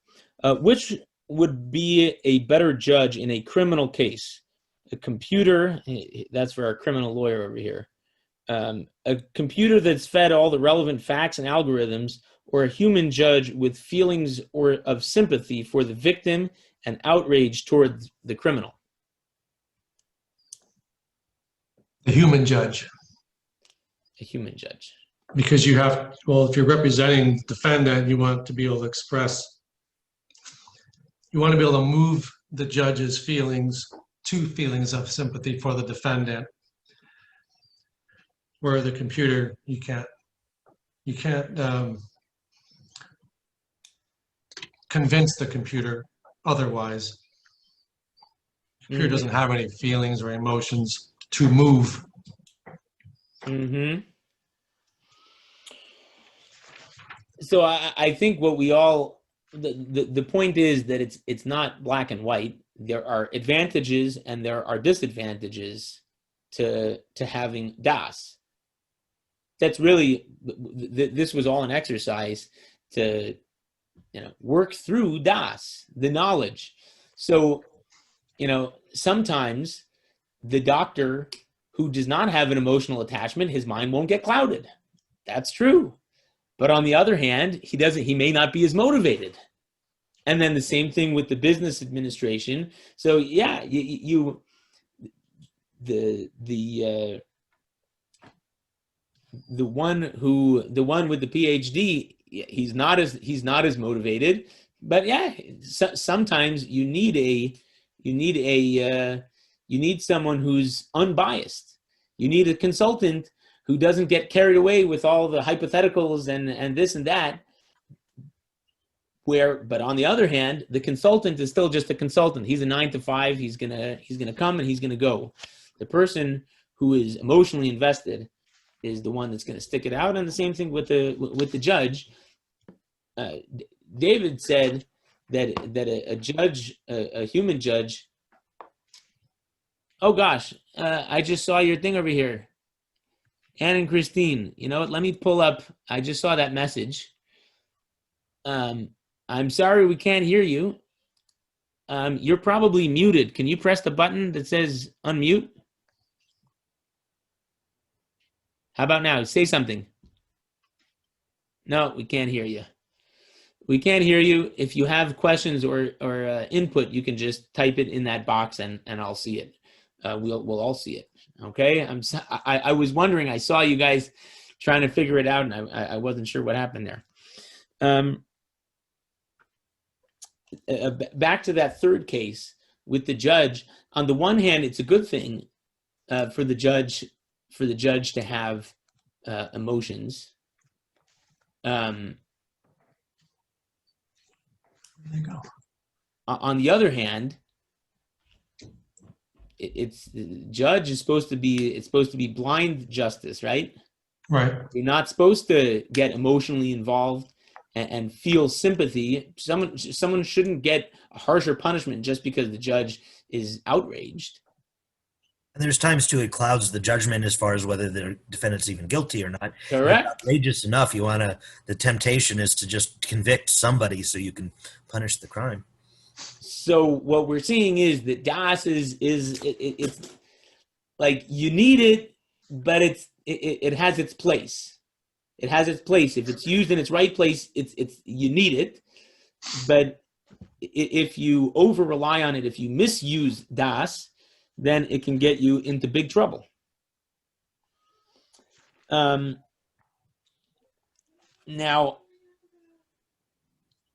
Which would be a better judge in a criminal case? A computer, that's for our criminal lawyer over here. A computer that's fed all the relevant facts and algorithms, or a human judge with feelings or of sympathy for the victim and outrage toward the criminal? The human judge. A human judge. Because if you're representing defendant, you want to be able to move the judge's feelings to feelings of sympathy for the defendant. Where the computer, you can't convince the computer otherwise. The computer doesn't have any feelings or emotions to move. Mm-hmm. So I think what we all, the point is that it's not black and white. There are advantages and there are disadvantages to having DAS. That's really, this was all an exercise to work through DAS, the knowledge. So, sometimes the doctor who does not have an emotional attachment, his mind won't get clouded. That's true. But on the other hand, he may not be as motivated. And then the same thing with the business administration. So yeah, the one with the PhD, he's not as motivated, but yeah, sometimes you need someone who's unbiased. You need a consultant who doesn't get carried away with all the hypotheticals and this and that. But on the other hand, the consultant is still just a consultant. He's a 9 to 5. He's gonna come and he's gonna go. The person who is emotionally invested is the one that's going to stick it out, and the same thing with the judge. David said that a judge, a human judge. Oh gosh, I just saw your thing over here, Ann and Christine. You know what? Let me pull up. I just saw that message. I'm sorry we can't hear you. You're probably muted. Can you press the button that says unmute? How about now? Say something. No, we can't hear you. We can't hear you. If you have questions or input, you can just type it in that box and I'll see it. We'll all see it. Okay. I was wondering. I saw you guys trying to figure it out, and I wasn't sure what happened there. Back to that third case with the judge. On the one hand, it's a good thing for the judge to have emotions. There you go. On the other hand, it's the judge is supposed to be blind justice, right? Right. You're not supposed to get emotionally involved and feel sympathy. Someone shouldn't get a harsher punishment just because the judge is outraged. And there's times too it clouds the judgment as far as whether the defendant's even guilty or not. Correct. If outrageous enough, the temptation is to just convict somebody so you can punish the crime. So what we're seeing is that das it's like you need it, but it has its place. It has its place. If it's used in its right place, it's you need it. But if you over rely on it, if you misuse das, then it can get you into big trouble. Now,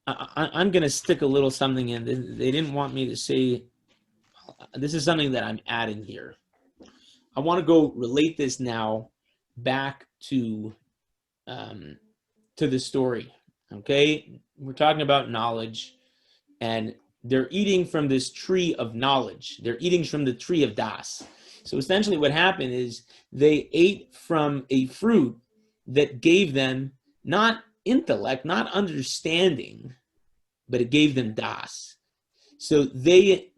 I'm going to stick a little something in. They didn't want me to say. This is something that I'm adding here. I want to go relate this now back to the story. Okay, we're talking about knowledge, and they're eating from this tree of knowledge. They're eating from the tree of das. So essentially what happened is they ate from a fruit that gave them not intellect, not understanding, but it gave them das. So they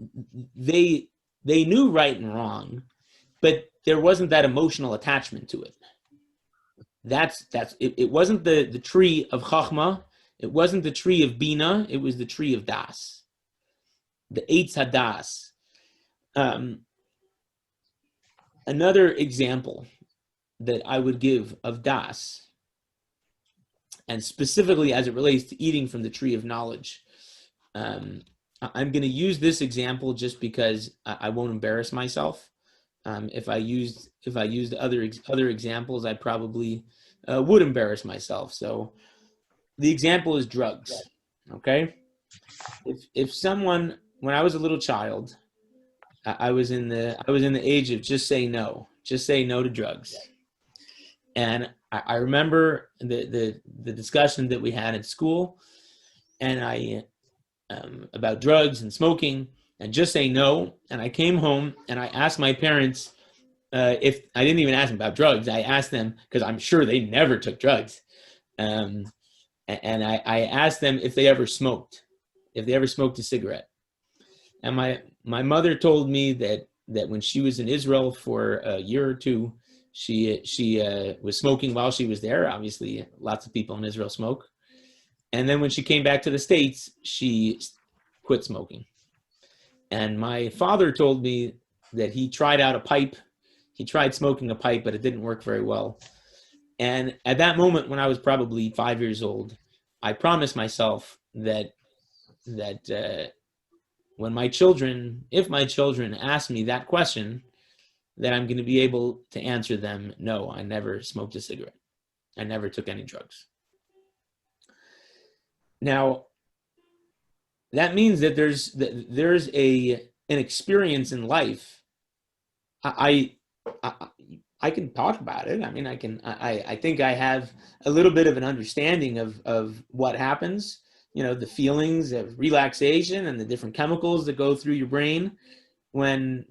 knew right and wrong, but there wasn't that emotional attachment to it. It wasn't the tree of chachma. It wasn't the tree of bina. It was the tree of das, the eitz hadas. Another example that I would give of das, and specifically as it relates to eating from the tree of knowledge, I'm going to use this example just because I won't embarrass myself. If I used other examples, I probably would embarrass myself. So the example is drugs. Okay, if someone, when I was a little child, I was in the age of just say no to drugs, and I remember the discussion that we had at school, and about drugs and smoking, and just say no. And I came home and I asked my parents, if I didn't even ask them about drugs, I asked them, because I'm sure they never took drugs, and I asked them if they ever smoked a cigarette. And my mother told me that when she was in Israel for a year or two, she was smoking while she was there. Obviously, lots of people in Israel smoke. And then when she came back to the States, she quit smoking. And my father told me that he tried out a pipe. He tried smoking a pipe, but it didn't work very well. And at that moment, when I was probably 5 years old, I promised myself that when if my children ask me that question, that I'm going to be able to answer them, no, I never smoked a cigarette. I never took any drugs. Now, that means that there's an experience in life. I can talk about it. I mean, I think I have a little bit of an understanding of what happens, the feelings of relaxation and the different chemicals that go through your brain when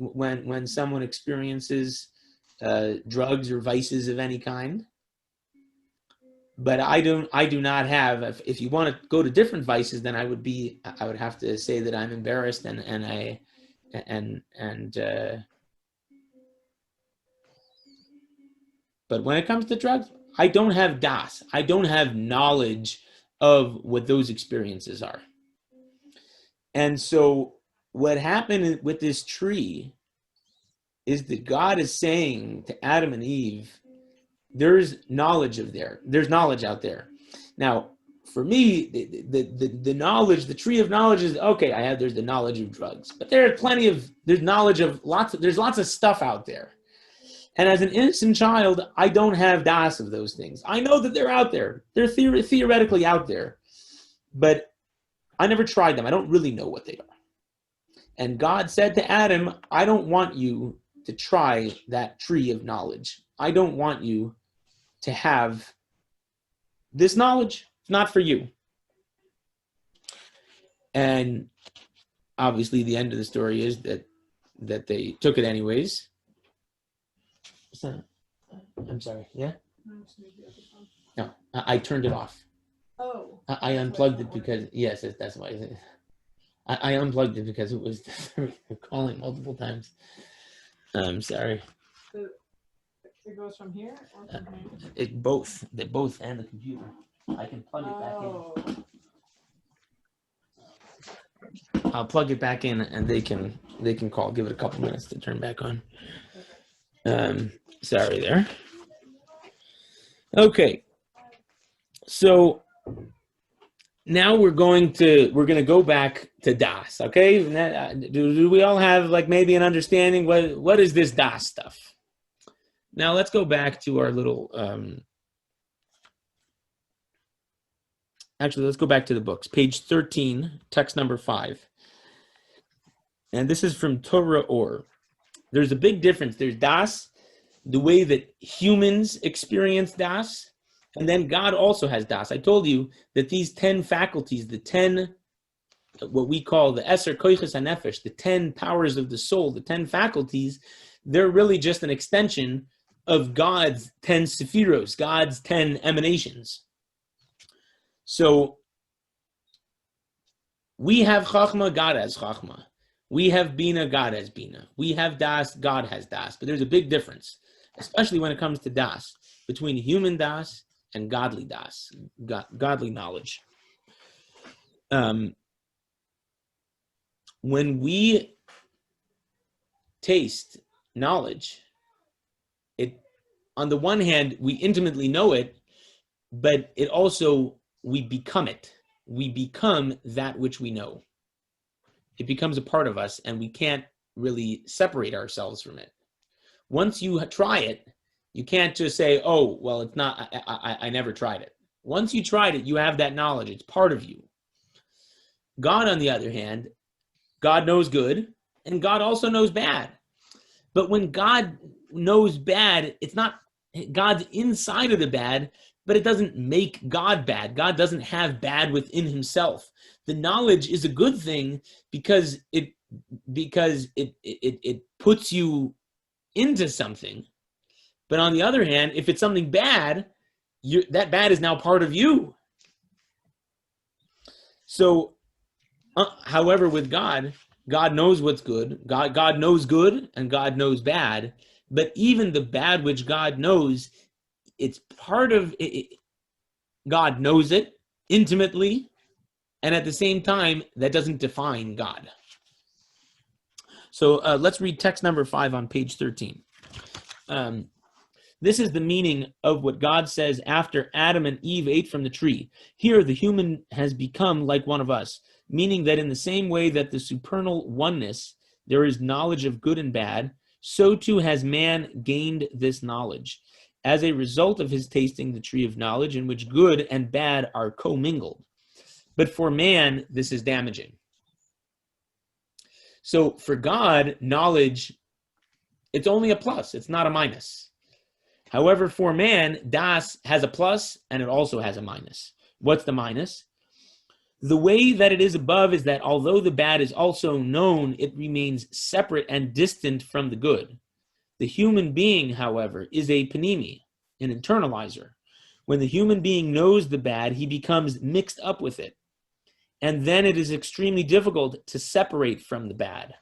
someone experiences drugs or vices of any kind. But I do not have. If you want to go to different vices, then I would have to say that I'm embarrassed but when it comes to drugs, I don't have das. I don't have knowledge of what those experiences are. And so what happened with this tree is that God is saying to Adam and Eve, there's knowledge out there. Now, for me, the knowledge, the tree of knowledge is okay. There's the knowledge of drugs, but there's knowledge of there's lots of stuff out there. And as an innocent child, I don't have das of those things. I know that they're out there. They're theoretically out there, but I never tried them. I don't really know what they are. And God said to Adam, I don't want you to try that tree of knowledge. I don't want you to have this knowledge. It's not for you. And obviously the end of the story is that they took it anyways. So, I'm sorry, yeah? No, I turned it off. Oh. I unplugged it because, yes, that's why. I unplugged it because it was calling multiple times. I'm sorry. It goes from here or from here? It both and the computer. I can plug it back in. I'll plug it back in and they can call. Give it a couple minutes to turn back on. Sorry there. Okay. So now we're going to go back to Das. Okay. Do we all have like maybe an understanding what is this Das stuff? Now let's go back to our little. Actually, let's go back to the books. Page 13, text number 5. And this is from Torah Or. There's a big difference. There's Das, the way that humans experience Das, and then God also has Das. I told you that these 10 faculties, the 10, what we call the Eser Koiches HaNefesh, the 10 powers of the soul, the 10 faculties, they're really just an extension of God's 10 Sephiros, God's 10 emanations. So we have Chachma, God has Chachma. We have Bina, God has Bina. We have Das, God has Das. But there's a big difference, especially when it comes to Das, between human Das and godly Das, godly knowledge. When we taste knowledge, on the one hand, we intimately know it, but it also, we become it. We become that which we know. It becomes a part of us, and we can't really separate ourselves from it. Once you try it, you can't just say, oh, well, it's not, I never tried it. Once you tried it, you have that knowledge. It's part of you. God, on the other hand, God knows good, and God also knows bad. But when God knows bad, it's not God's inside of the bad, but it doesn't make God bad. God doesn't have bad within himself. The knowledge is a good thing because it puts you into something. But on the other hand, if it's something bad, that bad is now part of you. So, however, with God, God knows what's good. God knows good and God knows bad. But even the bad which God knows, it's part of it. God knows it intimately, and at the same time, that doesn't define God. So let's read text number 5 on page 13. This is the meaning of what God says after Adam and Eve ate from the tree. Here, the human has become like one of us, meaning that in the same way that the supernal oneness, there is knowledge of good and bad, so too has man gained this knowledge, as a result of his tasting the tree of knowledge, in which good and bad are commingled. But for man, this is damaging. So for God, knowledge, it's only a plus, it's not a minus. However, for man, Das has a plus and it also has a minus. What's the minus? The way that it is above is that although the bad is also known, it remains separate and distant from the good. The human being, however, is a panemi, an internalizer. When the human being knows the bad, he becomes mixed up with it. And then it is extremely difficult to separate from the bad.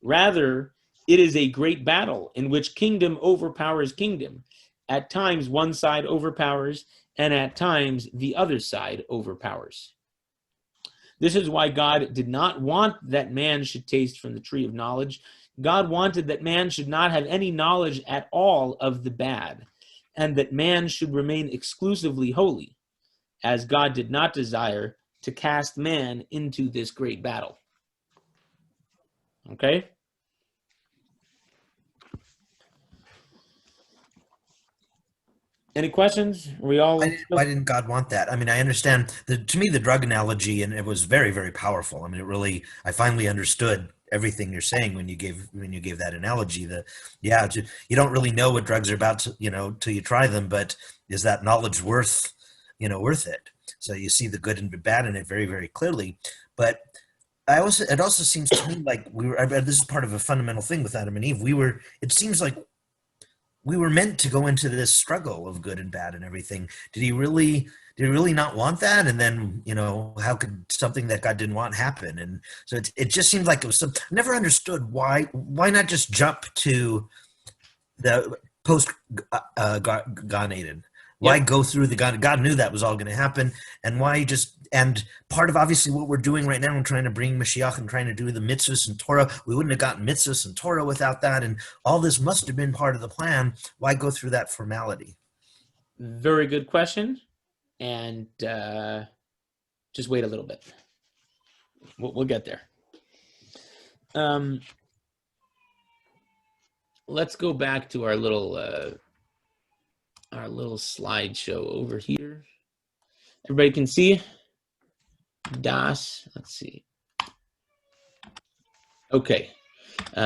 Rather, it is a great battle in which kingdom overpowers kingdom. At times, one side overpowers, and at times, the other side overpowers. This is why God did not want that man should taste from the tree of knowledge. God wanted that man should not have any knowledge at all of the bad, and that man should remain exclusively holy, as God did not desire to cast man into this great battle. Okay? Any questions? Are we all? Why didn't God want that? I mean, I understand to me the drug analogy, and it was very, very powerful. I mean, I finally understood everything you're saying when you gave that analogy. You don't really know what drugs are about to, till you try them, but is that knowledge worth it? So you see the good and the bad in it very, very clearly. But it also seems to me like this is part of a fundamental thing with Adam and Eve. It seems like we were meant to go into this struggle of good and bad and everything. Did he really not want that? And then, how could something that God didn't want happen? And so it just seemed like it was I never understood why not just jump to the post Gan Eden? Why go through the God knew that was all going to happen. And and part of obviously what we're doing right now, we're trying to bring Mashiach and trying to do the mitzvahs and Torah. We wouldn't have gotten mitzvahs and Torah without that. And all this must have been part of the plan. Why go through that formality? Very good question. And just wait a little bit. We'll get there. Let's go back to our little slideshow over here. Everybody can see? Das, let's see. Okay. We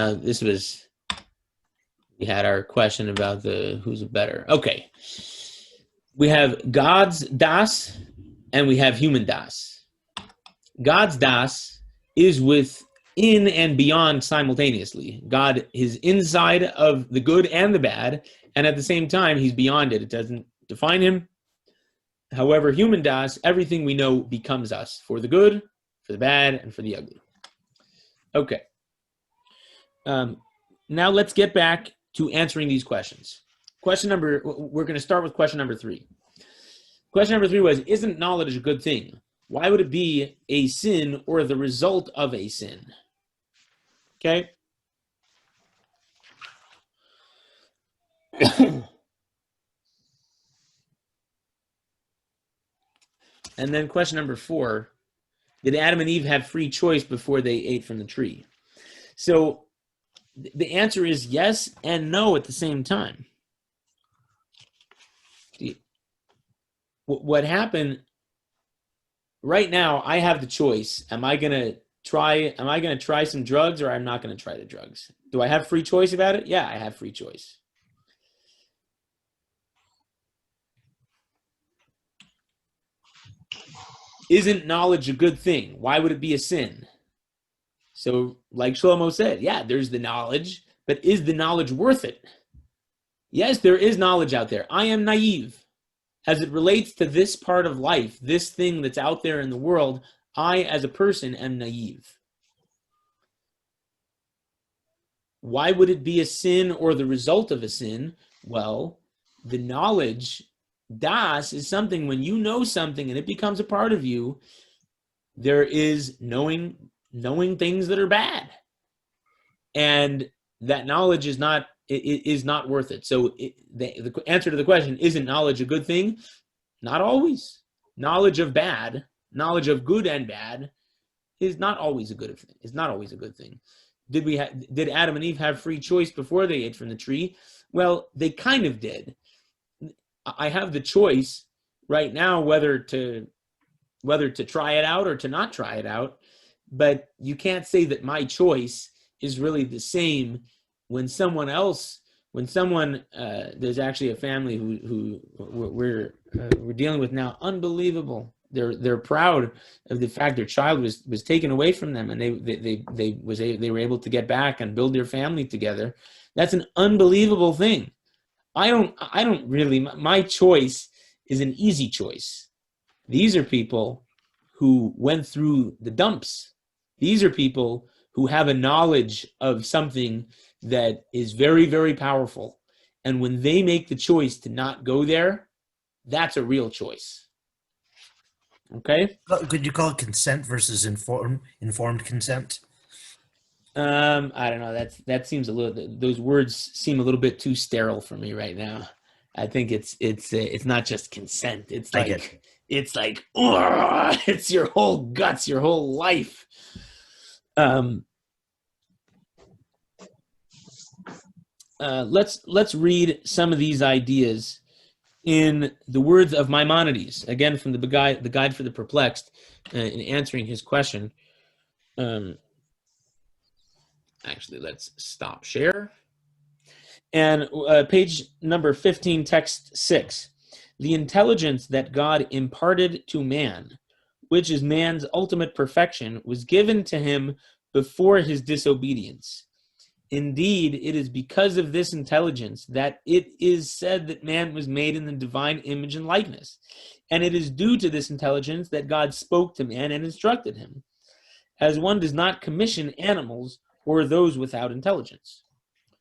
had our question about who's better. Okay. We have God's das and we have human das. God's das is within and beyond simultaneously. God is inside of the good and the bad, and at the same time, he's beyond it. It doesn't define him. However, human das, everything we know becomes us, for the good, for the bad, and for the ugly. Okay. Now let's get back to answering these questions. We're going to start with question number 3. Question number 3 was, isn't knowledge a good thing? Why would it be a sin or the result of a sin? Okay. And then question number 4, did Adam and Eve have free choice before they ate from the tree? So the answer is yes and no at the same time. What happened right now, I have the choice. Am I going to try some drugs, or I'm not going to try the drugs? Do I have free choice about it? Yeah, I have free choice. Isn't knowledge a good thing? Why would it be a sin? So, like Shlomo said, yeah, there's the knowledge, but is the knowledge worth it? Yes, there is knowledge out there. I am naive. As it relates to this part of life, this thing that's out there in the world, I, as a person, am naive. Why would it be a sin or the result of a sin? Well, the knowledge, das, is something when you know something and it becomes a part of you, there is knowing things that are bad. And that knowledge is not worth it. So the answer to the question, isn't knowledge a good thing? Not always. Knowledge of bad, knowledge of good and bad, is not always a good thing. It's not always a good thing. Did Adam and Eve have free choice before they ate from the tree? Well, they kind of did. I have the choice right now whether to try it out or to not try it out, but you can't say that my choice is really the same when there's actually a family who we're dealing with now. Unbelievable. They're proud of the fact their child was taken away from them, and they were able to get back and build their family together. That's an unbelievable thing. I don't really, my choice is an easy choice. These are people who went through the dumps. These are people who have a knowledge of something that is very, very powerful. And when they make the choice to not go there, that's a real choice. Okay? Could you call it consent versus informed consent? I don't know. That seems a little. Those words seem a little bit too sterile for me right now. I think it's not just consent. It's like it's your whole guts, your whole life. Let's read some of these ideas in the words of Maimonides, again from the Guide for the Perplexed, in answering his question. Actually, let's stop share. And page number 15, text 6. The intelligence that God imparted to man, which is man's ultimate perfection, was given to him before his disobedience. Indeed, it is because of this intelligence that it is said that man was made in the divine image and likeness. And it is due to this intelligence that God spoke to man and instructed him, as one does not commission animals or those without intelligence.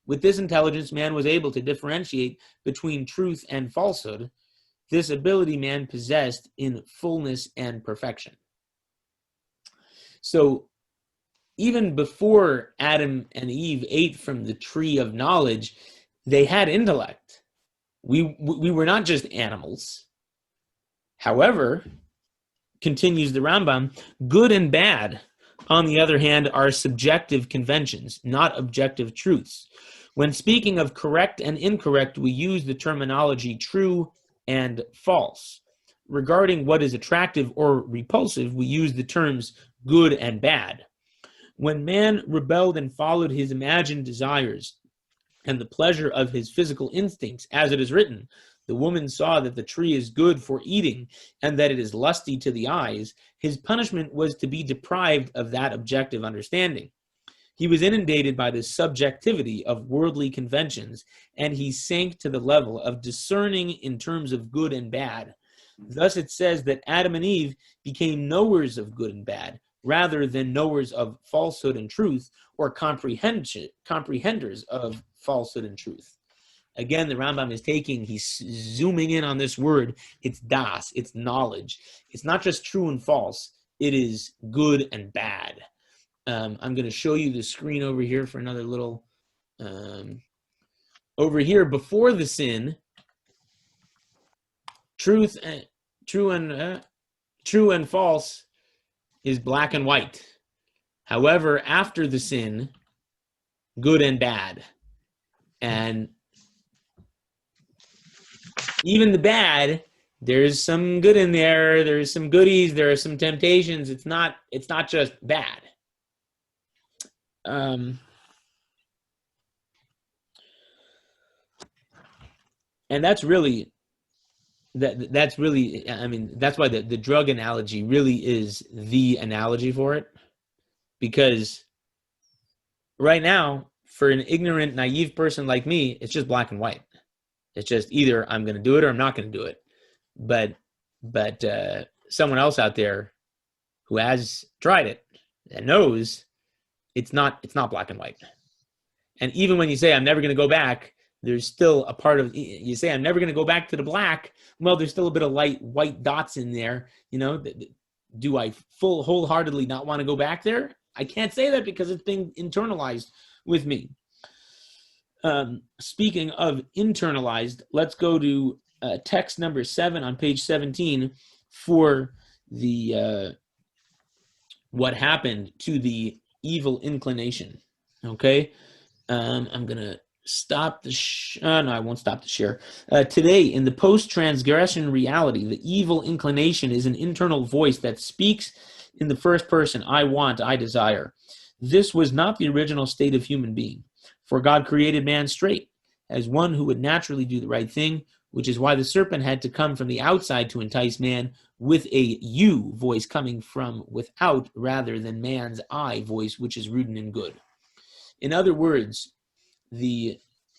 With this intelligence, man was able to differentiate between truth and falsehood. This ability man possessed in fullness and perfection. So, even before Adam and Eve ate from the tree of knowledge, they had intellect. We were not just animals. However, continues the Rambam, good and bad, on the other hand, are subjective conventions, not objective truths. When speaking of correct and incorrect, we use the terminology true and false. Regarding what is attractive or repulsive, we use the terms good and bad. When man rebelled and followed his imagined desires and the pleasure of his physical instincts, as it is written, the woman saw that the tree is good for eating and that it is lusty to the eyes, his punishment was to be deprived of that objective understanding. He was inundated by the subjectivity of worldly conventions, and he sank to the level of discerning in terms of good and bad. Thus it says that Adam and Eve became knowers of good and bad, rather than knowers of falsehood and truth, or comprehenders of falsehood and truth. Again, the Rambam he's zooming in on this word. It's das, it's knowledge. It's not just true and false, it is good and bad. I'm going to show you the screen over here for another little, over here, before the sin, true and false is black and white. However, after the sin, good and bad. And even the bad, there's some good in there. There's some goodies. There are some temptations. It's not just bad. And that's really, that's really, I mean, that's why the drug analogy really is the analogy for it. Because right now, for an ignorant, naive person like me, it's just black and white. It's just either I'm going to do it or I'm not going to do it. But someone else out there who has tried it and knows it's not black and white. And even when you say I'm never going to go back, there's still a part of, you say I'm never going to go back to the black. Well, there's still a bit of light white dots in there. You know, do I wholeheartedly not want to go back there? I can't say that because it's been internalized with me. Speaking of internalized, let's go to text number 7 on page 17 for the what happened to the evil inclination. Okay, I'm gonna stop the no, I won't stop the share. Today, in the post-transgression reality, the evil inclination is an internal voice that speaks in the first person, I want, I desire. This was not the original state of human being, for God created man straight, as one who would naturally do the right thing, which is why the serpent had to come from the outside to entice man with a you voice coming from without rather than man's I voice, which is rooted in good. In other words,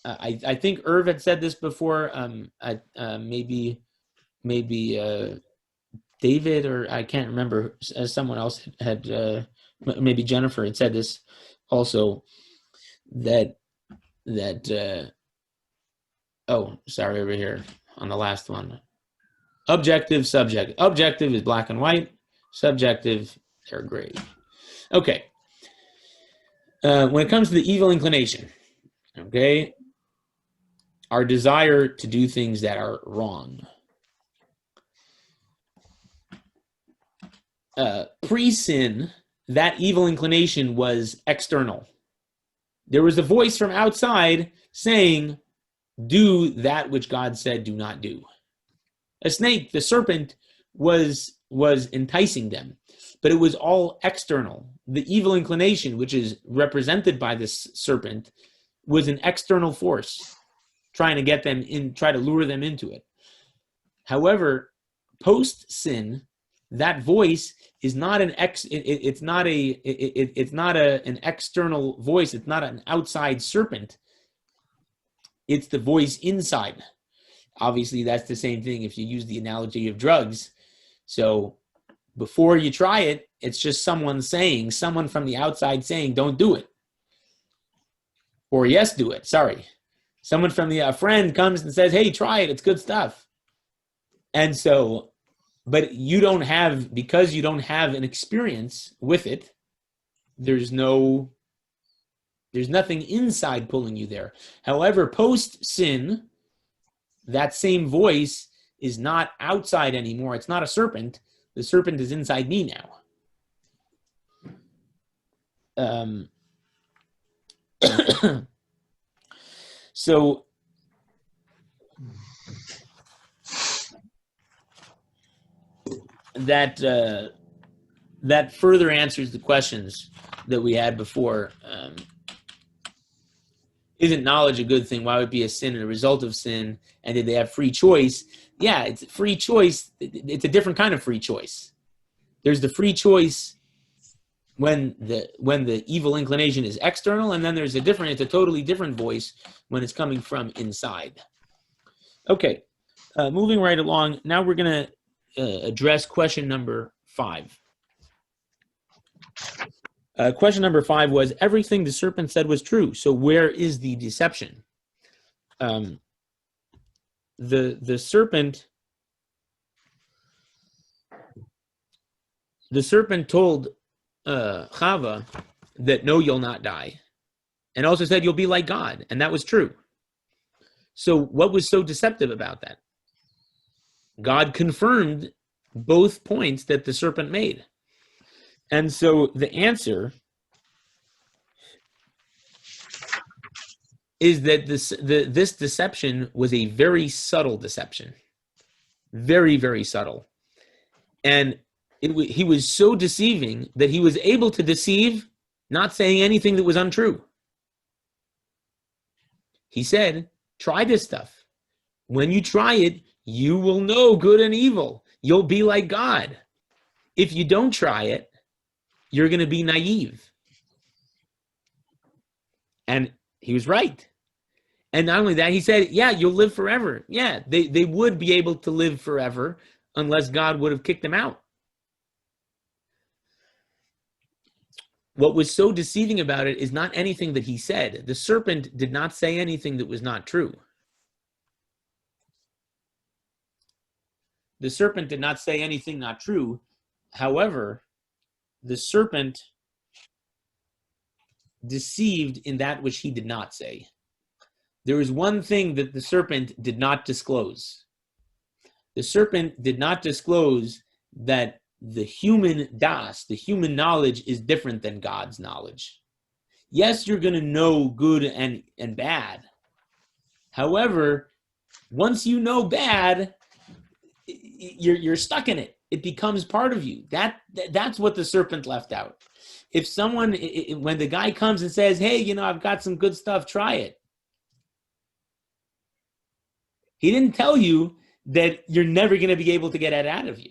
I think Irv had said this before. Maybe David, or I can't remember. Someone else had, maybe Jennifer had said this also. Oh, sorry, over here on the last one. Objective, subjective. Objective is black and white. Subjective, they're gray. Okay. When it comes to the evil inclination, okay, our desire to do things that are wrong. Pre-sin, that evil inclination was external. There was a voice from outside saying, do that which God said do not do. A snake, the serpent, was enticing them, but it was all external. The evil inclination, which is represented by this serpent, was an external force trying to get them in, try to lure them into it. However, post-sin, that voice is not an it's not an external voice. It's not an outside serpent. It's the voice inside. Obviously, that's the same thing if you use the analogy of drugs. So before you try it, it's just someone from the outside saying, don't do it. Or yes, do it. Sorry. Someone from a friend comes and says, hey, try it. It's good stuff. And so, but because you don't have an experience with it, there's nothing inside pulling you there. However, post-sin, that same voice is not outside anymore. It's not a serpent. The serpent is inside me now. So that further answers the questions that we had before. Isn't knowledge a good thing? Why would it be a sin and a result of sin? And did they have free choice? Yeah, it's free choice. It's a different kind of free choice. There's the free choice when the evil inclination is external, and then there's it's a totally different voice when it's coming from inside. Okay, moving right along. Now we're going to address question number 5. Question number 5 was, everything the serpent said was true. So where is the deception? The serpent told Chava that no, you'll not die, and also said you'll be like God, and that was true. So what was so deceptive about that? God confirmed both points that the serpent made. And so the answer is that this deception was a very subtle deception. Very, very subtle. And he was so deceiving that he was able to deceive, not saying anything that was untrue. He said, try this stuff. When you try it, you will know good and evil. You'll be like God. If you don't try it, you're going to be naive. And he was right. And not only that, he said, yeah, you'll live forever. Yeah, they would be able to live forever unless God would have kicked them out. What was so deceiving about it is not anything that he said. The serpent did not say anything that was not true. The serpent did not say anything not true. However, the serpent deceived in that which he did not say. There is one thing that the serpent did not disclose. The serpent did not disclose that the human das, the human knowledge, is different than God's knowledge. Yes, you're going to know good and bad. However, once you know bad, you're stuck in it. It becomes part of you. That's what the serpent left out. If someone, when the guy comes and says, hey, I've got some good stuff, try it. He didn't tell you that you're never going to be able to get it out of you.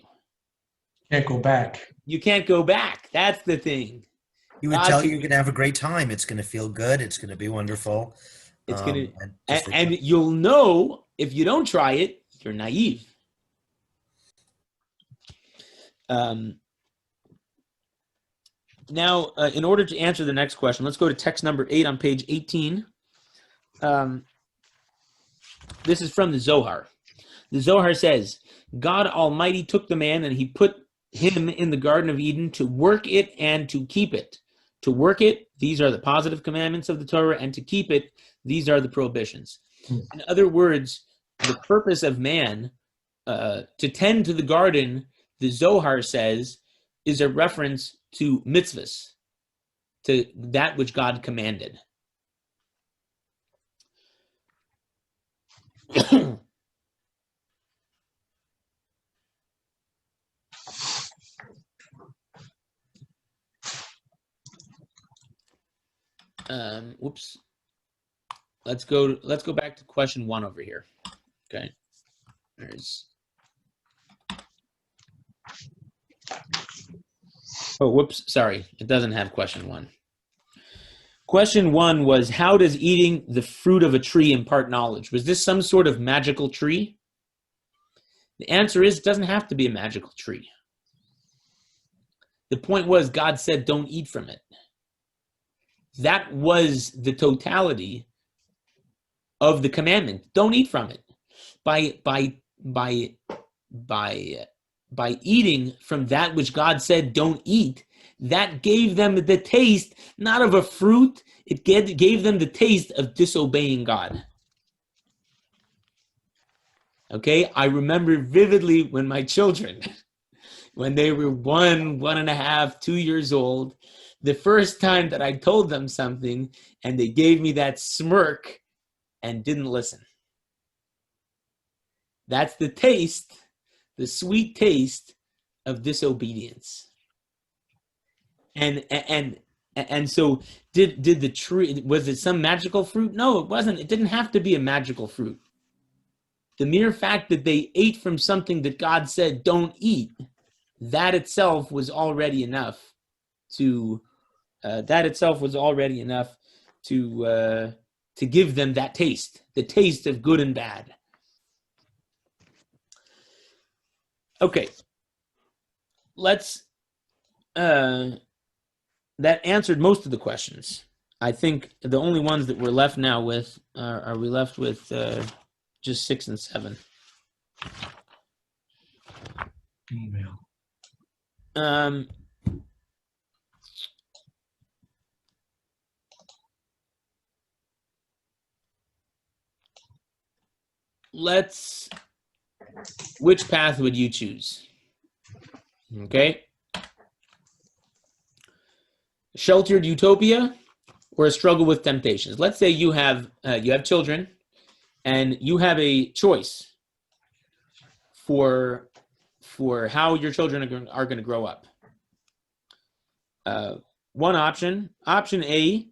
Can't go back. You can't go back. That's the thing. He would God tell can- you you're going to have a great time. It's going to feel good. It's going to be wonderful. It's gonna, just and you'll know if you don't try it, you're naive. Now, in order to answer the next question, let's go to text number 8 on page 18. This is from the Zohar. The Zohar says, God Almighty took the man and he put him in the Garden of Eden to work it and to keep it. To work it, these are the positive commandments of the Torah, and to keep it, these are the prohibitions. In other words, the purpose of man to tend to the garden, the Zohar says, is a reference to mitzvahs, to that which God commanded. Whoops. Let's go back to question 1 over here. Okay. Oh, whoops. Sorry. It doesn't have question 1. Question 1 was, how does eating the fruit of a tree impart knowledge? Was this some sort of magical tree? The answer is, it doesn't have to be a magical tree. The point was, God said, don't eat from it. That was the totality of the commandment. Don't eat from it. By eating from that which God said don't eat, that gave them the taste, not of a fruit, it gave them the taste of disobeying God. Okay, I remember vividly when my children, when they were 1.5, 2 years old, the first time that I told them something and they gave me that smirk and didn't listen. That's the taste, the sweet taste of disobedience. And so did the tree, was it some magical fruit? No, it wasn't. It didn't have to be a magical fruit. The mere fact that they ate from something that God said don't eat, that itself was already enough to give them that taste, the taste of good and bad. Okay, that answered most of the questions. I think the only ones that we're left now with are we left with just 6 and 7. Email. Which path would you choose? Okay. Sheltered utopia or a struggle with temptations? Let's say you have children and you have a choice for how your children are going to grow up. One option A,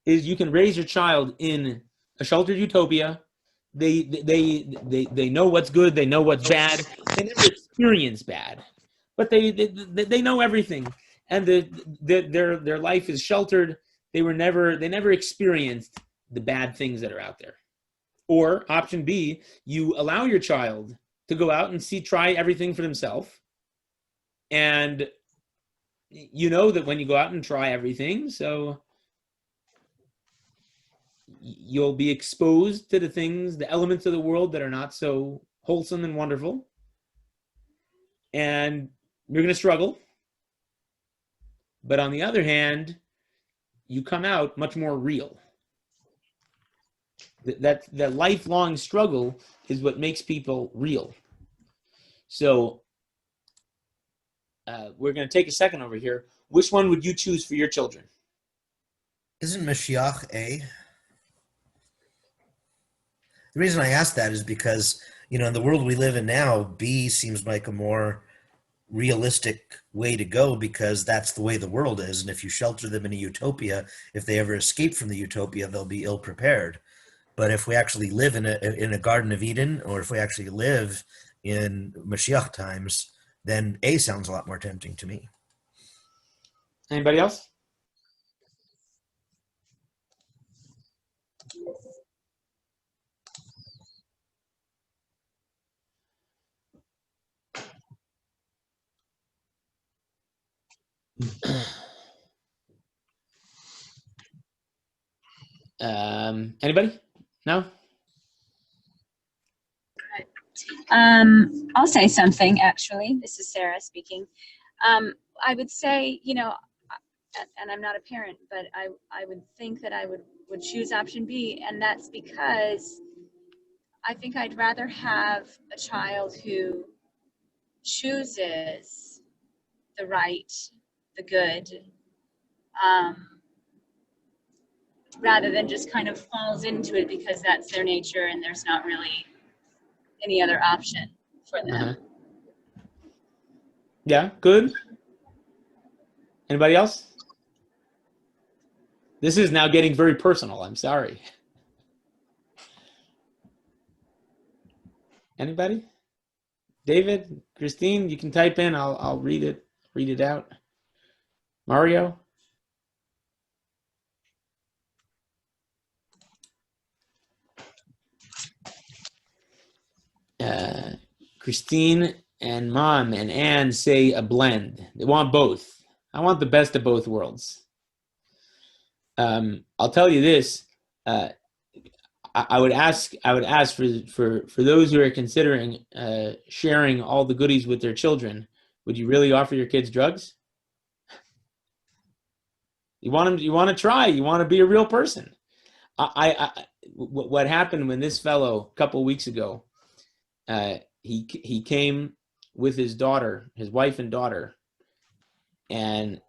is you can raise your child in a sheltered utopia. They know what's good, they know what's bad. They never experience bad, but they know everything, and their life is sheltered. They never experienced the bad things that are out there. Or option B, you allow your child to go out and try everything for themselves, and you know that when you go out and try everything, so you'll be exposed to the elements of the world that are not so wholesome and wonderful, and you're going to struggle. But on the other hand, you come out much more real. That lifelong struggle is what makes people real. So we're going to take a second over here. Which one would you choose for your children? Isn't Mashiach A? The reason I ask that is because, in the world we live in now, B seems like a more realistic way to go because that's the way the world is. And if you shelter them in a utopia, if they ever escape from the utopia, they'll be ill prepared. But if we actually live in a Garden of Eden, or if we actually live in Mashiach times, then A sounds a lot more tempting to me. Anybody else? Anybody? No? I'll say something, actually. This is Sarah speaking. I would say, and I'm not a parent, but I would think that I would choose option B, and that's because I think I'd rather have a child who chooses the right, the good, rather than just kind of falls into it because that's their nature and there's not really any other option for them. Uh-huh. Yeah, good. Anybody else? This is now getting very personal. I'm sorry. Anybody? David, Christine, you can type in. I'll read it out. Mario? Christine and Mom and Anne say a blend. They want both. I want the best of both worlds. I'll tell you this. I would ask for those who are considering sharing all the goodies with their children. Would you really offer your kids drugs? You want to try. You want to be a real person. What happened when this fellow a couple of weeks ago, he came with his daughter, his wife and daughter, and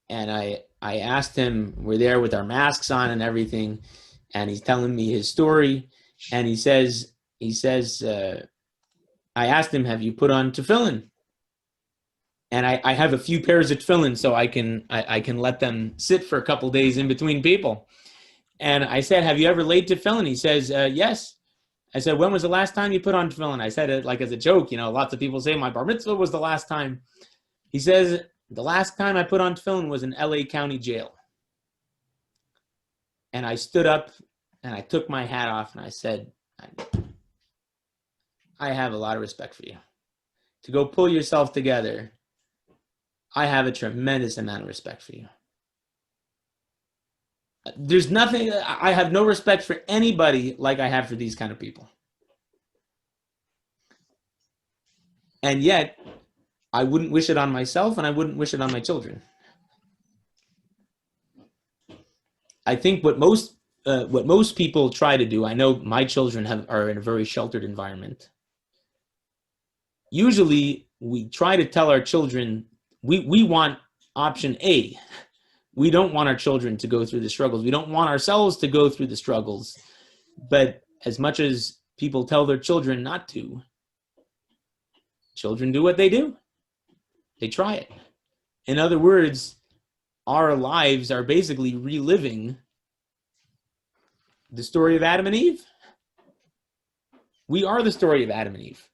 I asked him, we're there with our masks on and everything, and he's telling me his story, and he says, I asked him, have you put on tefillin? And I have a few pairs of tefillin, so I can let them sit for a couple days in between people. And I said, have you ever laid tefillin? He says, yes. I said, when was the last time you put on tefillin? I said it like as a joke. Lots of people say my bar mitzvah was the last time. He says, the last time I put on tefillin was in LA County Jail. And I stood up and I took my hat off and I said, I have a lot of respect for you. To go pull yourself together, I have a tremendous amount of respect for you. There's nothing, I have no respect for anybody like I have for these kind of people. And yet, I wouldn't wish it on myself and I wouldn't wish it on my children. I think what most people try to do, I know my children are in a very sheltered environment. Usually, we try to tell our children, we want option A. We don't want our children to go through the struggles. We don't want ourselves to go through the struggles. But as much as people tell their children not to, children do what they do. They try it. In other words, our lives are basically reliving the story of Adam and Eve. We are the story of Adam and Eve.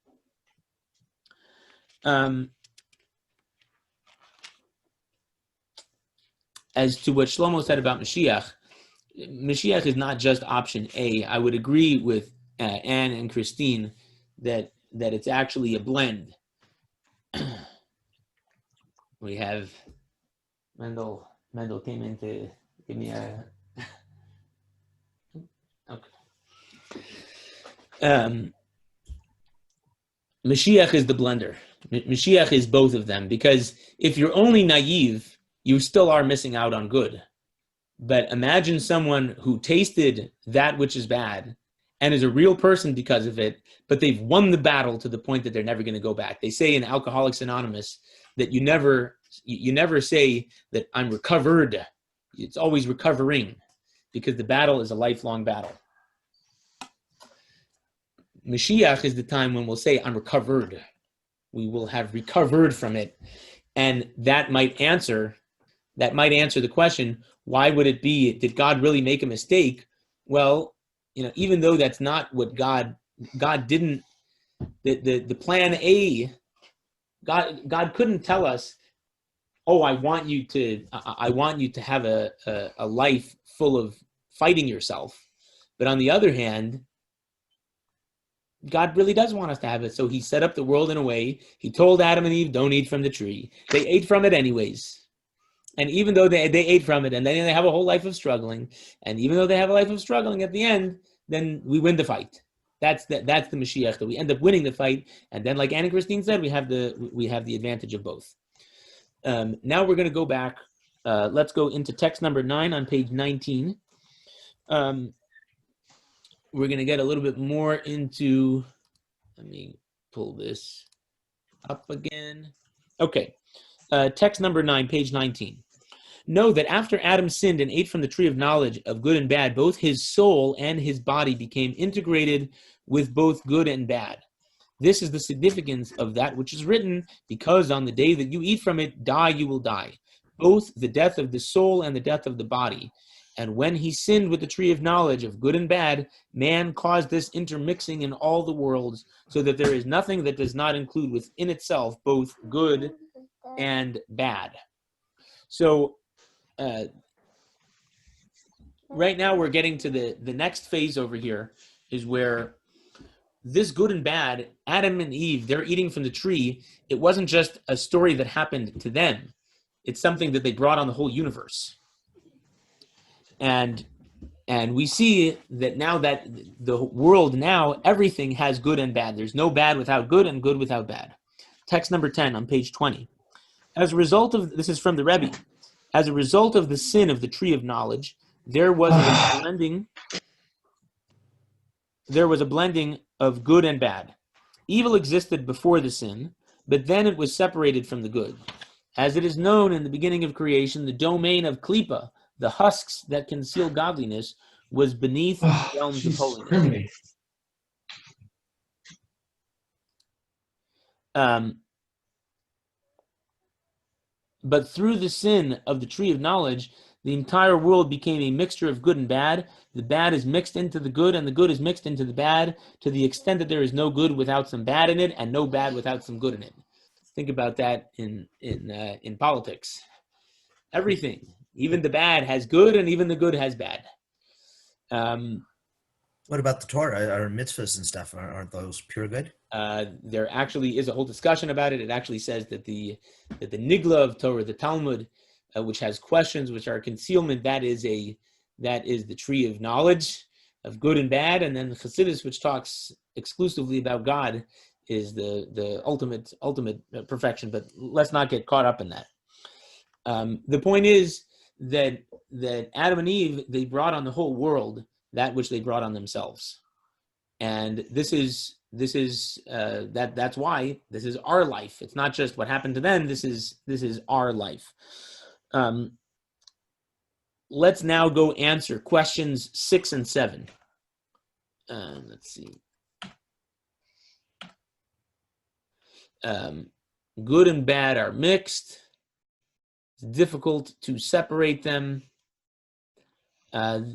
As to what Shlomo said about Mashiach, Mashiach is not just option A. I would agree with Anne and Christine that it's actually a blend. We have Mendel came in to give me a okay. Mashiach is the blender. Mashiach is both of them, because if you're only naive, you still are missing out on good. But imagine someone who tasted that which is bad and is a real person because of it, but they've won the battle to the point that they're never going to go back. They say in Alcoholics Anonymous that you never say that I'm recovered. It's always recovering, because the battle is a lifelong battle. Mashiach is the time when we'll say, I'm recovered. We will have recovered from it. And that might answer the question, why would it be, did God really make a mistake? Well, even though that's not what God didn't, the plan A, God couldn't tell us, oh, I want you to have a life full of fighting yourself. But on the other hand, God really does want us to have it. So he set up the world in a way. He told Adam and Eve, don't eat from the tree. They ate from it anyways. And even though they ate from it, and then they have a whole life of struggling, and even though they have a life of struggling, at the end, then we win the fight. That's the Mashiach, that we end up winning the fight. And then, like Anna Christine said, we have the advantage of both. Now we're going to go back. Let's go into text number 9 on page 19. We're going to get a little bit more into, let me pull this up again. Okay. Text number 9, page 19. Know that after Adam sinned and ate from the tree of knowledge of good and bad, both his soul and his body became integrated with both good and bad. This is the significance of that which is written, because on the day that you eat from it, you will die. Both the death of the soul and the death of the body. And when he sinned with the tree of knowledge of good and bad, man caused this intermixing in all the worlds, so that there is nothing that does not include within itself both good and bad. So right now we're getting to the next phase over here, is where this good and bad, Adam and Eve, they're eating from the tree. It wasn't just a story that happened to them. It's something that they brought on the whole universe. And we see that now that the world now, everything has good and bad. There's no bad without good and good without bad. Text number 10 on page 20. As a result of, this is from the Rebbe, as a result of the sin of the tree of knowledge, there was a blending of good and bad. Evil existed before the sin, but then it was separated from the good. As it is known in the beginning of creation, the domain of Klippa, the husks that conceal godliness, was beneath the realms of holiness. But through the sin of the tree of knowledge, the entire world became a mixture of good and bad. The bad is mixed into the good, and the good is mixed into the bad, to the extent that there is no good without some bad in it, and no bad without some good in it. Think about that in politics. Everything, even the bad has good, and even the good has bad. What about the Torah? Our mitzvahs and stuff, aren't those pure good? There actually is a whole discussion about it. It actually says that the Nigla of Torah, the Talmud, which has questions, which are concealment, that is the tree of knowledge of good and bad, and then the Chassidus, which talks exclusively about God, is the ultimate perfection. But let's not get caught up in that. The point is that Adam and Eve, they brought on the whole world that which they brought on themselves, and that's why this is our life. It's not just what happened to them. This is our life. Let's now go answer questions 6 and 7. Let's see. Good and bad are mixed. It's difficult to separate them.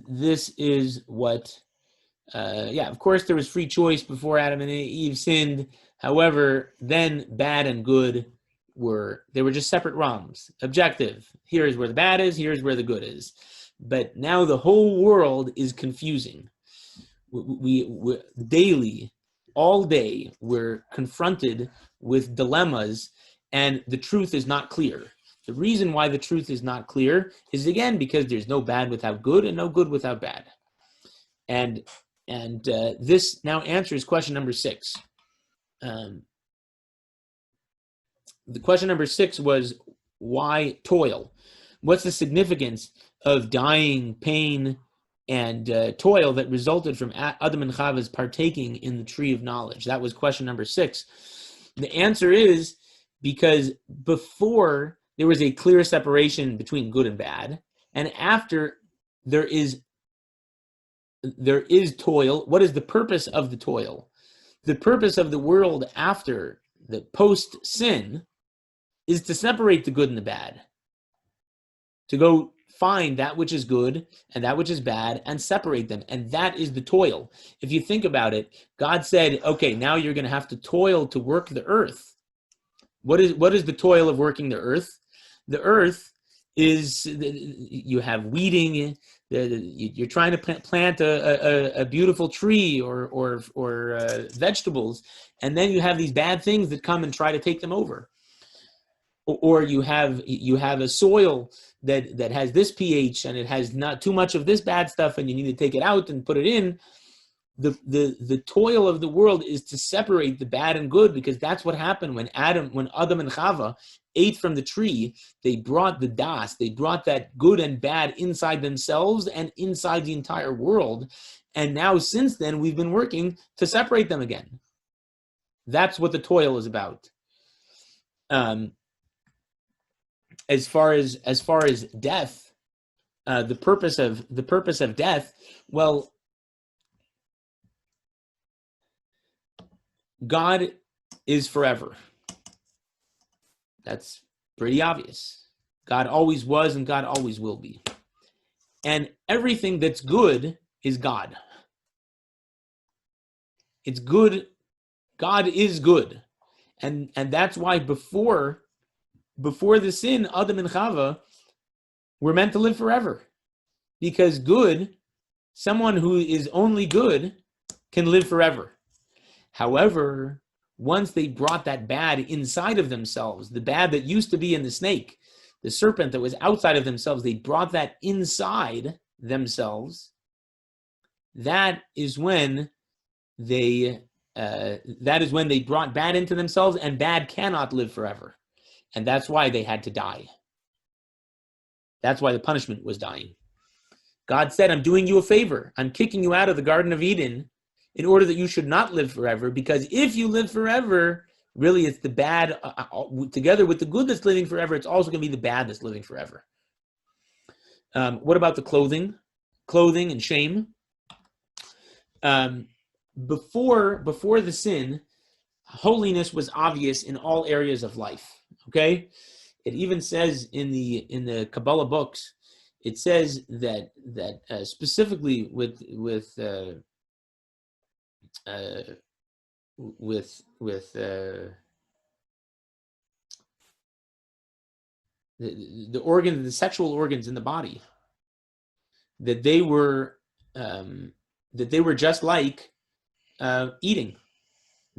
This is what, of course there was free choice before Adam and Eve sinned. However, then bad and good were just separate realms. Objective. Here is where the bad is, here's where the good is. But now the whole world is confusing. We daily, all day, we're confronted with dilemmas, and the truth is not clear. The reason why the truth is not clear is, again, because there's no bad without good and no good without bad. And this now answers question number 6. The question number 6 was, why toil? What's the significance of dying, pain, and toil that resulted from Adam and Chava's partaking in the tree of knowledge? That was question number 6. The answer is because before there was a clear separation between good and bad, and after there is toil. What is the purpose of the toil? The purpose of the world after the post-sin is to separate the good and the bad, to go find that which is good and that which is bad and separate them. And that is the toil. If you think about it, God said, okay, now you're going to have to toil to work the earth. What is the toil of working the earth? The earth is, you have weeding, you're trying to plant a beautiful tree or vegetables, and then you have these bad things that come and try to take them over. Or you have a soil that has this pH and it has not too much of this bad stuff, and you need to take it out and put it in. The toil of the world is to separate the bad and good, because that's what happened when Adam and Chava ate from the tree. They brought the das, they brought that good and bad inside themselves and inside the entire world. And now since then, we've been working to separate them again. That's what the toil is about. As far as death, the purpose of death, well, God is forever. That's pretty obvious. God always was and God always will be. And everything that's good is God. It's good. God is good. And that's why before the sin, Adam and Chava were meant to live forever. Because good, someone who is only good, can live forever. However, once they brought that bad inside of themselves, the bad that used to be in the snake, the serpent that was outside of themselves, they brought that inside themselves. That is when they brought bad into themselves, and bad cannot live forever. And that's why they had to die. That's why the punishment was dying. God said, I'm doing you a favor. I'm kicking you out of the Garden of Eden in order that you should not live forever, because if you live forever, really it's the bad, together with the good that's living forever, it's also going to be the bad that's living forever. What about the clothing and shame? Before the sin, holiness was obvious in all areas of life. Okay, it even says in the Kabbalah books, it says that specifically with the organs, the sexual organs in the body, that they were just like eating.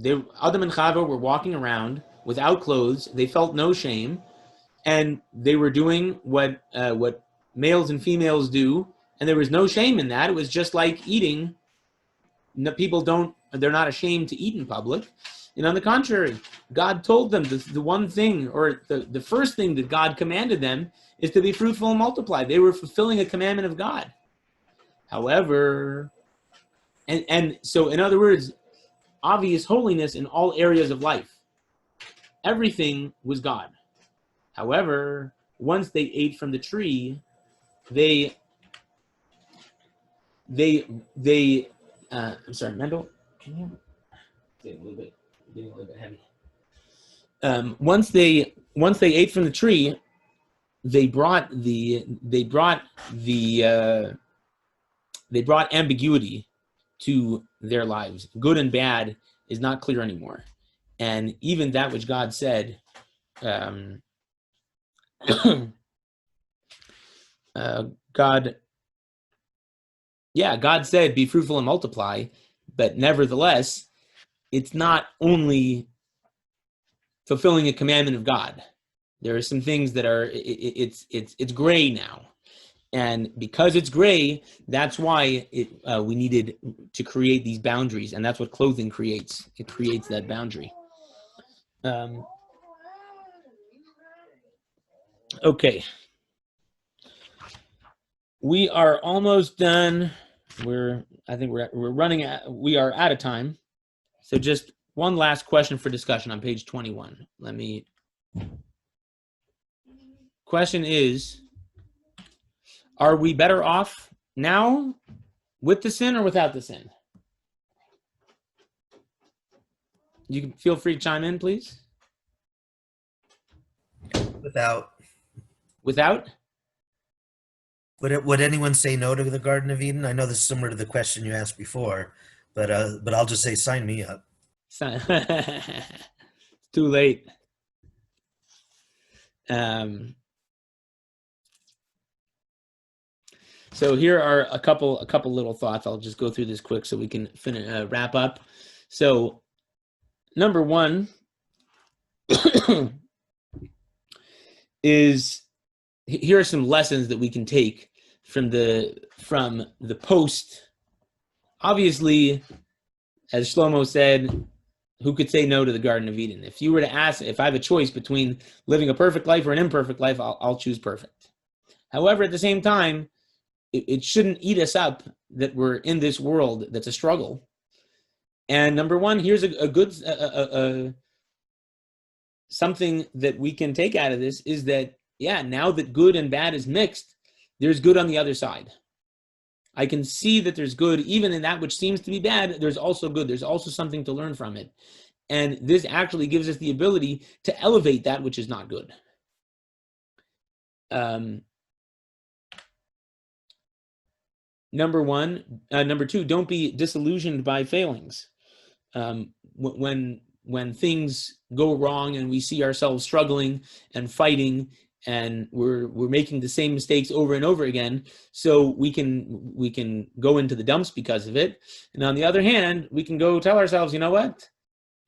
Adam and Chava were walking around without clothes. They felt no shame, and they were doing what males and females do, and there was no shame in that. It was just like eating. They're not ashamed to eat in public. And on the contrary, God told them the one thing, or the first thing that God commanded them, is to be fruitful and multiply. They were fulfilling a commandment of God. However, and so in other words, obvious holiness in all areas of life. Everything was God. However, once they ate from the tree, I'm sorry, Mendel, can you? Getting a little bit heavy. Once they ate from the tree, they brought ambiguity to their lives. Good and bad is not clear anymore, and even that which God said. God said, be fruitful and multiply, but nevertheless, it's not only fulfilling a commandment of God. There are some things that are, it's gray now. And because it's gray, that's why we needed to create these boundaries. And that's what clothing creates. It creates that boundary. Okay. We are almost done. We are out of time. So just one last question for discussion on page 21. Question is, are we better off now with the sin or without the sin? You can feel free to chime in, please. Without. Without? Would anyone say no to the Garden of Eden? I know this is similar to the question you asked before, but I'll just say sign me up. It's too late. So here are a couple little thoughts. I'll just go through this quick so we can wrap up. So number one is, here are some lessons that we can take from the post. Obviously, as Shlomo said, who could say no to the Garden of Eden? If you were to ask, if I have a choice between living a perfect life or an imperfect life, I'll choose perfect. However, at the same time, it shouldn't eat us up that we're in this world that's a struggle. And number one, here's a good something that we can take out of this is that, yeah, now that good and bad is mixed, there's good on the other side. I can see that there's good, even in that which seems to be bad, there's also good. There's also something to learn from it. And this actually gives us the ability to elevate that which is not good. Number two, don't be disillusioned by failings. When things go wrong and we see ourselves struggling and fighting, and we're making the same mistakes over and over again, so we can go into the dumps because of it. And on the other hand, we can go tell ourselves, you know what?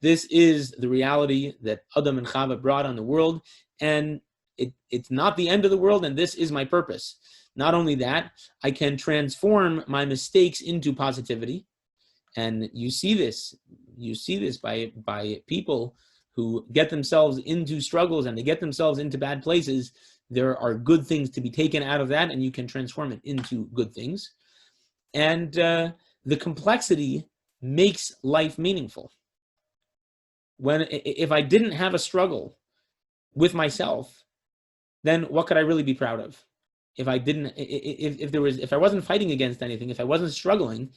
This is the reality that Adam and Chava brought on the world, and it's not the end of the world, and this is my purpose. Not only that, I can transform my mistakes into positivity. And you see this by people who get themselves into struggles and they get themselves into bad places. There are good things to be taken out of that, and you can transform it into good things. And the complexity makes life meaningful. If I didn't have a struggle with myself, then what could I really be proud of? If I wasn't fighting against anything, if I wasn't struggling,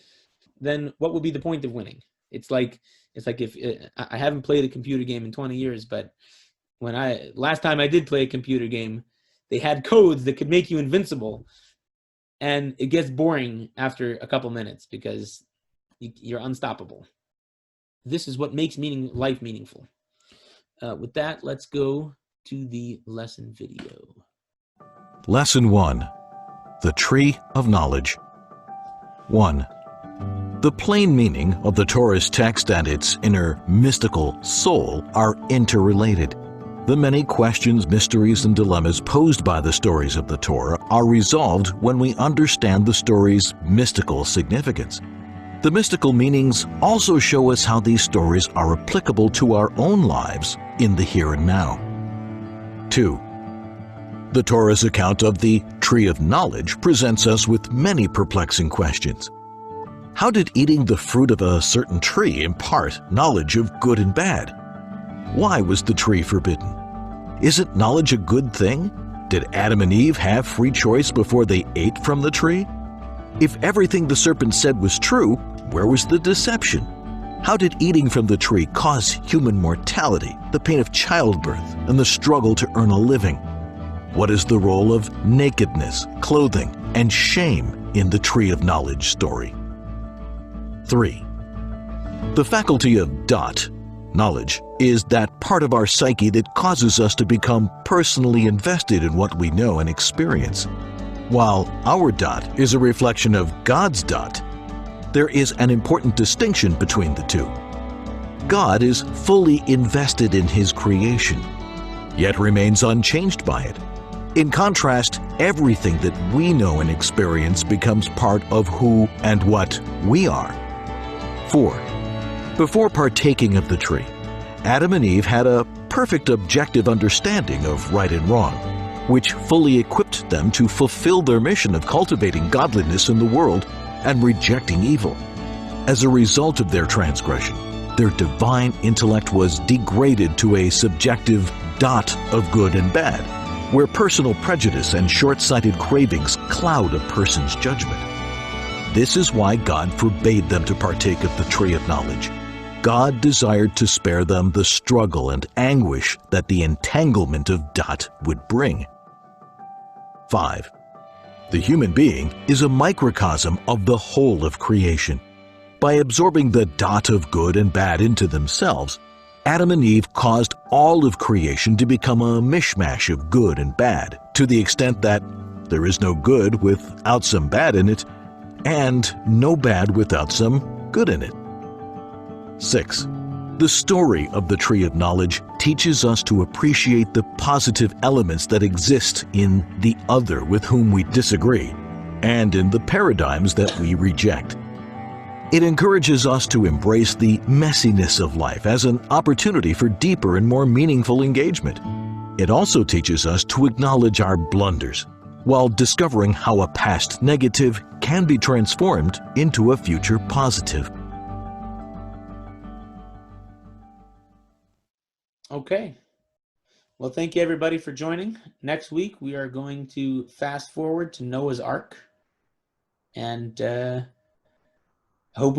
then what would be the point of winning? It's like if I haven't played a computer game in 20 years, but last time I did play a computer game, they had codes that could make you invincible, and it gets boring after a couple minutes because you're unstoppable. This is what makes life meaningful. With that, let's go to the lesson video. Lesson 1. The Tree of Knowledge. 1. The plain meaning of the Torah's text and its inner mystical soul are interrelated. The many questions, mysteries, and dilemmas posed by the stories of the Torah are resolved when we understand the story's mystical significance. The mystical meanings also show us how these stories are applicable to our own lives in the here and now. 2. The Torah's account of the Tree of Knowledge presents us with many perplexing questions. How did eating the fruit of a certain tree impart knowledge of good and bad? Why was the tree forbidden? Isn't knowledge a good thing? Did Adam and Eve have free choice before they ate from the tree? If everything the serpent said was true, where was the deception? How did eating from the tree cause human mortality, the pain of childbirth, and the struggle to earn a living? What is the role of nakedness, clothing, and shame in the Tree of Knowledge story? 3. The faculty of dat, knowledge, is that part of our psyche that causes us to become personally invested in what we know and experience. While our dat is a reflection of God's dat, there is an important distinction between the two. God is fully invested in His creation, yet remains unchanged by it. In contrast, everything that we know and experience becomes part of who and what we are. 4. Before partaking of the tree, Adam and Eve had a perfect objective understanding of right and wrong, which fully equipped them to fulfill their mission of cultivating godliness in the world and rejecting evil. As a result of their transgression, their divine intellect was degraded to a subjective dot of good and bad, where personal prejudice and short-sighted cravings cloud a person's judgment. This is why God forbade them to partake of the tree of knowledge. God desired to spare them the struggle and anguish that the entanglement of dat would bring. 5. The human being is a microcosm of the whole of creation. By absorbing the dot of good and bad into themselves, Adam and Eve caused all of creation to become a mishmash of good and bad, to the extent that there is no good without some bad in it, and no bad without some good in it. 6. The story of the Tree of Knowledge teaches us to appreciate the positive elements that exist in the other with whom we disagree, and in the paradigms that we reject. It encourages us to embrace the messiness of life as an opportunity for deeper and more meaningful engagement. It also teaches us to acknowledge our blunders, while discovering how a past negative can be transformed into a future positive. Okay. Well, thank you everybody for joining. Next week, we are going to fast forward to Noah's Ark. And hope